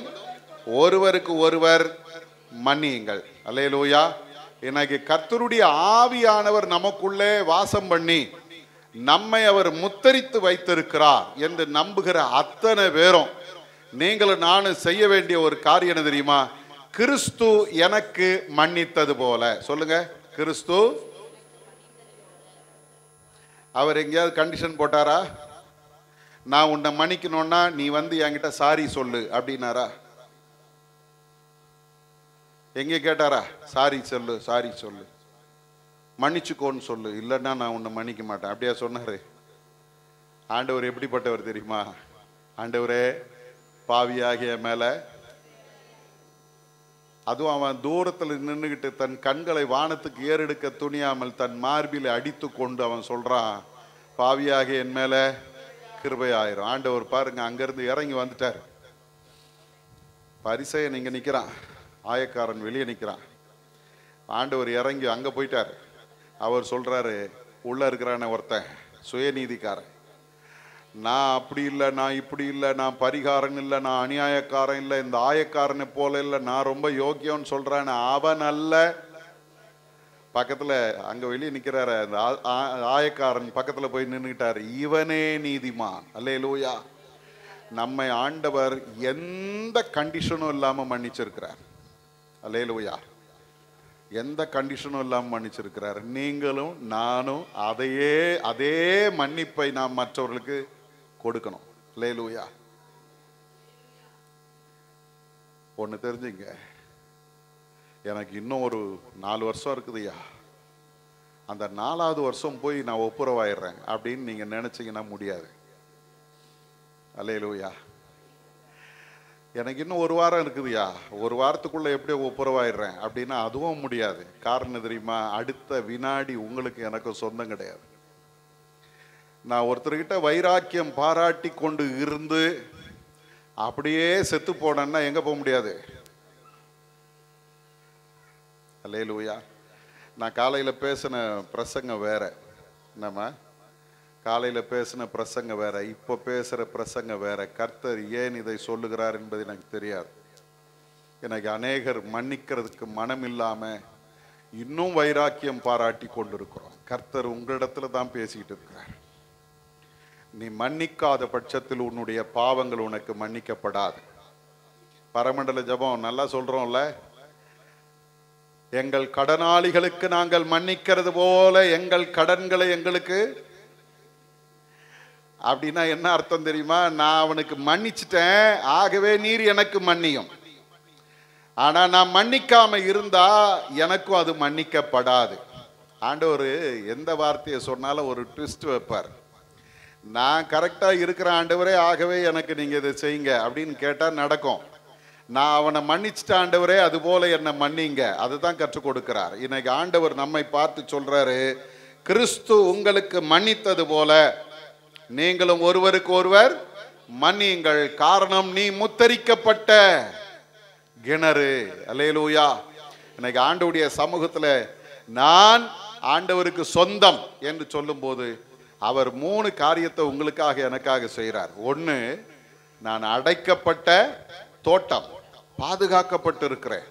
ஒருவருக்கு ஒருவர் மன்னியுங்கள். அல்லேலூயா. இன்னைக்கு கர்த்தருடைய ஆவியானவர் நமக்குள்ளே வாசம் பண்ணி நம்மை அவர் முத்தரித்து வைத்திருக்கிறார் என்று நம்புகிற அத்தனை பேரும் நீங்களும் நானும் செய்ய வேண்டிய ஒரு காரியம் என்ன தெரியுமா? கிறிஸ்து எனக்கு மன்னித்தது போல. சொல்லுங்க, கிறிஸ்து. அவர் எங்கேயாவது கண்டிஷன் போட்டாரா? நான் உன்னை மன்னிக்கணும்னா நீ வந்து என்கிட்ட சாரி சொல்லு அப்படின்னாரா? எங்கே கேட்டாரா? சாரி சொல்லு, சாரி சொல்லு, மன்னிச்சுக்கோன்னு சொல்லு, இல்லைன்னா நான் உன்னை மன்னிக்க மாட்டேன் அப்படியா சொன்னாரு? ஆண்டவர் எப்படிப்பட்டவர் தெரியுமா? ஆண்டவரே, பாவியாகிய மேல, அதுவும் அவன் தூரத்தில் நின்றுகிட்டு தன் கண்களை வானத்துக்கு ஏறெடுக்க துணியாமல் தன் மார்பில் அடித்து கொண்டு அவன் சொல்றான், பாவியாகிய என் மேல கிருபையாயிரும். ஆண்டவர் பாருங்க, அங்கிருந்து இறங்கி வந்துட்டார். பரிசேயன் இங்க நிக்கிறான், ஆயக்காரன் வெளியே நிற்கிறான். ஆண்டவர் இறங்கி அங்கே போயிட்டார். அவர் சொல்கிறாரு, உள்ளே இருக்கிறான ஒருத்தன் சுயநீதிக்காரன், நான் அப்படி இல்லை, நான் இப்படி இல்லை, நான் பரிகாரன் இல்லை, நான் அநியாயக்காரன் இல்லை, இந்த ஆயக்காரனை போல இல்லை, நான் ரொம்ப யோக்கியம்னு சொல்கிறான். அவன் அல்ல. பக்கத்தில் அங்கே வெளியே நிற்கிறாரு அந்த ஆயக்காரன், பக்கத்தில் போய் நின்றுக்கிட்டார். இவனே நீதிமான். அல்லேலூயா. நம்மை ஆண்டவர் எந்த கண்டிஷனும் இல்லாமல் மன்னிச்சிருக்கிறார். அல்லேலூயா. எந்த கண்டிஷனும் இல்லாமல் மன்னிச்சிருக்கிறார். நீங்களும் நானும் அதே மன்னிப்பை நாம் மற்றவர்களுக்கு கொடுக்கணும். அல்லேலூயா. ஒன்று தெரிஞ்சுங்க, எனக்கு இன்னும் ஒரு 4 வருஷம் இருக்குதுயா, அந்த 4வது வருஷம் போய் நான் ஒப்புரவாயிடுறேன் அப்படின்னு நீங்க நினைச்சீங்கன்னா முடியாது. அல்லேலூயா. எனக்கு இன்னும் 1 வாரம் இருக்குதுயா, 1 வாரத்துக்குள்ள எப்படியோ ஒப்புரவாயிடுறேன் அப்படின்னா அதுவும் முடியாது. காரணம் தெரியுமா? அடுத்த வினாடி உங்களுக்கு எனக்கு சொந்தம் கிடையாது. நான் ஒருத்தர்கிட்ட வைராக்கியம் பாராட்டி கொண்டு இருந்து அப்படியே செத்து போனேன்னா எங்க போக முடியாது. அல்லேலூயா. நான் காலையில் பேசின பிரசங்க வேற, நம்ம காலையில் பேசின பிரசங்க வேற, இப்போ பேசுகிற பிரசங்க வேற. கர்த்தர் ஏன் இதை சொல்லுகிறார் என்பது எனக்கு தெரியாது. எனக்கு அநேகர் மன்னிக்கிறதுக்கு மனம் இல்லாமல் இன்னும் வைராக்கியம் பாராட்டி கொண்டிருக்கிறோம். கர்த்தர் உங்களிடத்துல தான் பேசிக்கிட்டு இருக்கிறார். நீ மன்னிக்காத பட்சத்தில் உன்னுடைய பாவங்கள் உனக்கு மன்னிக்கப்படாது. பரமண்டல ஜபம் நல்லா சொல்றோம்ல, எங்கள் கடனாளிகளுக்கு நாங்கள் மன்னிக்கிறது போல எங்கள் கடன்களை எங்களுக்கு. அப்படின்னா என்ன அர்த்தம் தெரியுமா? நான் அவனுக்கு மன்னிச்சிட்டேன், ஆகவே நீர் எனக்கு மன்னியும். ஆனா நான் மன்னிக்காம இருந்தா எனக்கும் அது மன்னிக்கப்படாது. ஆண்டவர் எந்த வார்த்தையை சொன்னாலும் ஒரு ட்விஸ்ட் வைப்பார். நான் கரெக்டா இருக்கிற ஆண்டவரே, ஆகவே எனக்கு நீங்க இதை செய்யுங்க அப்படின்னு கேட்டா நடக்கும். நான் அவனை மன்னிச்சிட்ட ஆண்டவரே, அது போல என்னை மன்னிங்க, அதுதான் கற்றுக் கொடுக்கிறார். இன்னைக்கு ஆண்டவர் நம்மை பார்த்து சொல்றாரு, கிறிஸ்து உங்களுக்கு மன்னித்தது போல நீங்களும் ஒருவருக்கு ஒருவர் மன்னியுங்கள். காரணம், நீ முத்தரிக்கப்பட்ட கிணறு. அல்லேலூயா. இன்னைக்கு ஆண்டவருடைய சமூகத்துல நான் ஆண்டவருக்கு சொந்தம் என்று சொல்லும் போது அவர் 3 காரியத்தை உங்களுக்காக எனக்காக செய்கிறார். 1, நான் அடைக்கப்பட்ட தோட்டம், பாதுகாக்கப்பட்டு இருக்கிறேன்.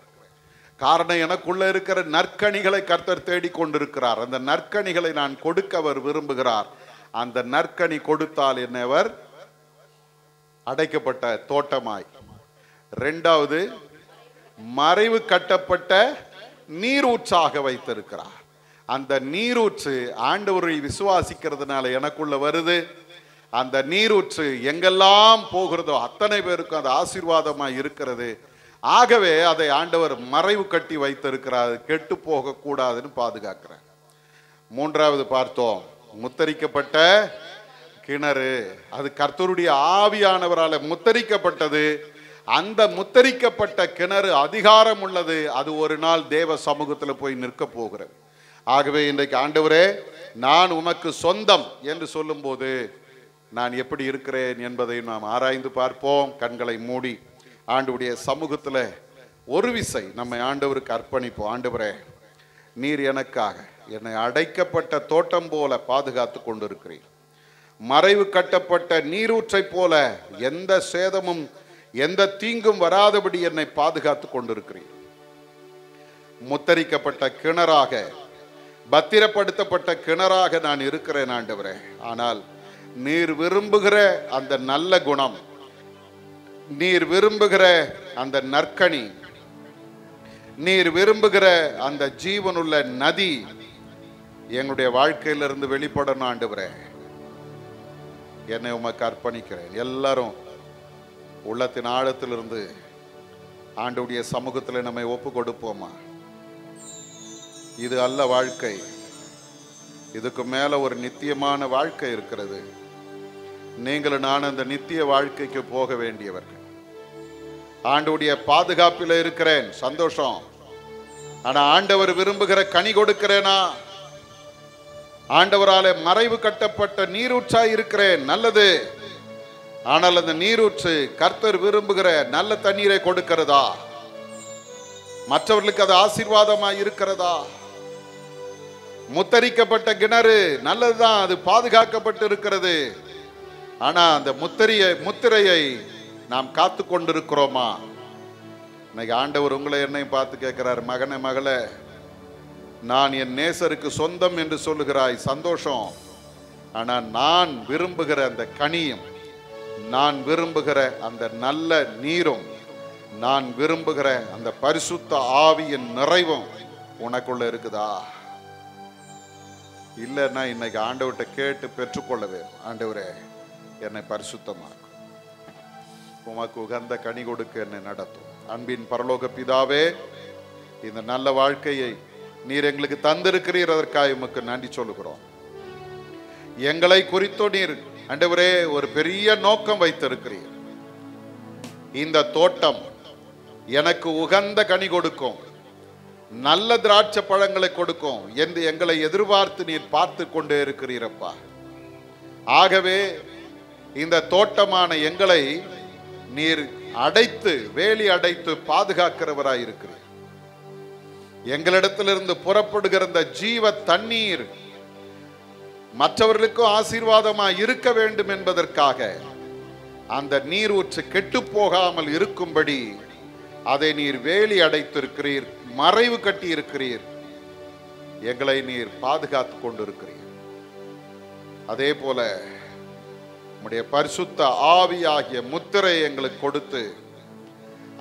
காரணம், எனக்குள்ள இருக்கிற நற்கனிகளை கர்த்தர் தேடி கொண்டிருக்கிறார். அந்த நற்கனிகளை நான் கொடுக்க அவர் விரும்புகிறார். அந்த நற்கனி கொடுத்தால் என்னவர் அடைக்கப்பட்ட தோட்டமாய். 2வது, மறைவு கட்டப்பட்ட நீரூற்றாக வைத்திருக்கிறார். அந்த நீரூற்று ஆண்டவரை விசுவாசிக்கிறதுனால எனக்குள்ள வருது. அந்த நீரூற்று எங்கெல்லாம் போகிறதோ அத்தனை பேருக்கும் அது ஆசீர்வாதமாய் இருக்கிறது. ஆகவே அதை ஆண்டவர் மறைவு கட்டி வைத்திருக்கிறார், கெட்டு போக கூடாதுன்னு பாதுகாக்கிறார். மூன்றாவது பார்த்தோம், முத்தரிக்கப்பட்ட கிணறு. அது கர்த்தருடைய ஆவியானவரால் முத்தரிக்கப்பட்டது. அந்த முத்தரிக்கப்பட்ட கிணறு அதிகாரம் உள்ளது. அது ஒரு நாள் தேவ சமூகத்தில் போய் நிற்க போகிறது. ஆகவே இன்றைக்கு ஆண்டவரே, நான் உமக்கு சொந்தம் என்று சொல்லும்போது நான் எப்படி இருக்கிறேன் என்பதை நாம் ஆராய்ந்து பார்ப்போம். கண்களை மூடி ஆண்டவருடைய சமூகத்தில் ஒரு விசை நம்மை ஆண்டவருக்கு அர்ப்பணிப்போம். ஆண்டவரே, நீர் எனக்காக என்னை அடைக்கப்பட்ட தோட்டம் போல பாதுகாத்து கொண்டிருக்கிறீர். மறைவு கட்டப்பட்ட நீரூற்றை போல எந்த சேதமும் எந்த தீங்கும் வராதபடி என்னை பாதுகாத்து கொண்டிருக்கிறீர். முத்தரிக்கப்பட்ட கிணறாக, பத்திரப்படுத்தப்பட்ட கிணறாக நான் இருக்கிறேன் ஆண்டவரே. ஆனால் நீர் விரும்புகிற அந்த நல்ல குணம், நீர் விரும்புகிற அந்த நற்கனி, நீர் விரும்புகிற அந்த ஜீவனுள்ள நதி எங்களுடைய வாழ்க்கையிலிருந்து வெளிப்படணும் ஆண்டவரே. என்னை உமக்கு அர்ப்பணிக்கிறேன். எல்லாரும் உள்ளத்தின் ஆழத்திலிருந்து ஆண்டவருடைய சமூகத்தில் நம்மை ஒப்பு கொடுப்போமா? இது அல்ல வாழ்க்கை, இதுக்கு மேல ஒரு நித்தியமான வாழ்க்கை இருக்கிறது. நீங்களும் நான் அந்த நித்திய வாழ்க்கைக்கு போக வேண்டியவர்கள். ஆண்டவருடைய பாதுகாப்பில் இருக்கிறேன், சந்தோஷம். ஆனா ஆண்டவர் விரும்புகிற கனி கொடுக்கிறேனா? ஆண்டவராலே மறைவு கட்டப்பட்ட நீரூற்றாய் இருக்கிறேன், நல்லது. ஆனால் அந்த நீரூற்று கர்த்தர் விரும்புகிற நல்ல தண்ணீரை கொடுக்கிறதா? மற்றவர்களுக்கு அது ஆசீர்வாதமாய் இருக்கிறதா? முத்தரிக்கப்பட்ட கிணறு நல்லதுதான், அது பாதுகாக்கப்பட்டு இருக்கிறது. ஆனா அந்த முத்திரையை நாம் காத்து கொண்டிருக்கிறோமா? இன்னைக்கு ஆண்டவர் உங்களை என்னையும் பார்த்து கேட்கிறார், மகனே மகளே, நான் என் நேசருக்கு சொந்தம் என்று சொல்லுகிறாய், சந்தோஷம். ஆனா நான் விரும்புகிற அந்த கனியும், நான் விரும்புகிற அந்த நல்ல நீரும், நான் விரும்புகிற அந்த பரிசுத்த ஆவியின் நிறைவும் உனக்குள்ள இருக்குதா? இல்லைன்னா இன்னைக்கு ஆண்டவர்கிட்ட கேட்டு பெற்றுக்கொள்ளவே, ஆண்டவரே என்னை பரிசுத்தமாக்கும், உமக்கு உகந்த கனி கொடுக்க என்னை நடத்தும். அன்பின் பரலோக பிதாவே, இந்த நல்ல வாழ்க்கையை நீர் எங்களுக்கு தந்திருக்கிறீர், அதற்காக உமக்கு நன்றி சொல்லுகிறோம். எங்களை குறித்தோ நீர் ஆண்டவரே ஒரு பெரிய நோக்கம் வைத்திருக்கிறீர். இந்த தோட்டம் எனக்கு உகந்த கனி கொடுக்கும், நல்ல திராட்சை பழங்களை கொடுக்கும் என்று எங்களை எதிர்பார்த்து நீர் பார்த்து கொண்டே இருக்கிறீரப்பா. ஆகவே இந்த தோட்டமான எங்களை நீர் அடைத்து, வேலி அடைத்து பாதுகாக்கிறவராய் இருக்கிறீர். எங்களிடத்திலிருந்து புறப்படுகிற இந்த ஜீவ தண்ணீர் மற்றவர்களுக்கும் ஆசீர்வாதமாய் இருக்க வேண்டும் என்பதற்காக அந்த நீரூற்று கெட்டு போகாமல் இருக்கும்படி அதை நீர் வேலி அடைத்திருக்கிறீர், மறைவு கட்டி இருக்கிறீர், எங்களை நீர் பாதுகாத்து கொண்டிருக்கிறீர். அதே போல உம்முடைய பரிசுத்த ஆவியாகிய முத்திரை எங்களுக்கு கொடுத்து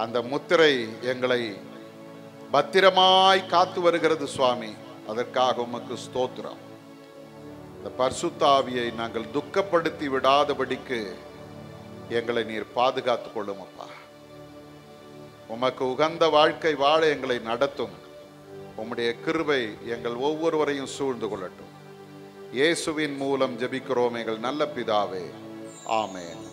அந்த முத்திரை எங்களை பத்திரமாய் காத்து வருகிறது சுவாமி. அதற்காக உமக்கு ஸ்தோத்திரம். இந்த பரிசுத்த ஆவியை நாங்கள் துக்கப்படுத்தி விடாதபடிக்கு எங்களை நீர் பாதுகாத்து கொள்ளும் அப்பா. உமக்கு உகந்த வாழ்க்கை வாழ எங்களை நடத்தும். உம்முடைய கிருபை எங்கள் ஒவ்வொருவரையும் சூழ்ந்து கொள்ளட்டும். இயேசுவின் மூலம் ஜெபிக்கிறோம் எங்கள் நல்ல பிதாவே, ஆமென்.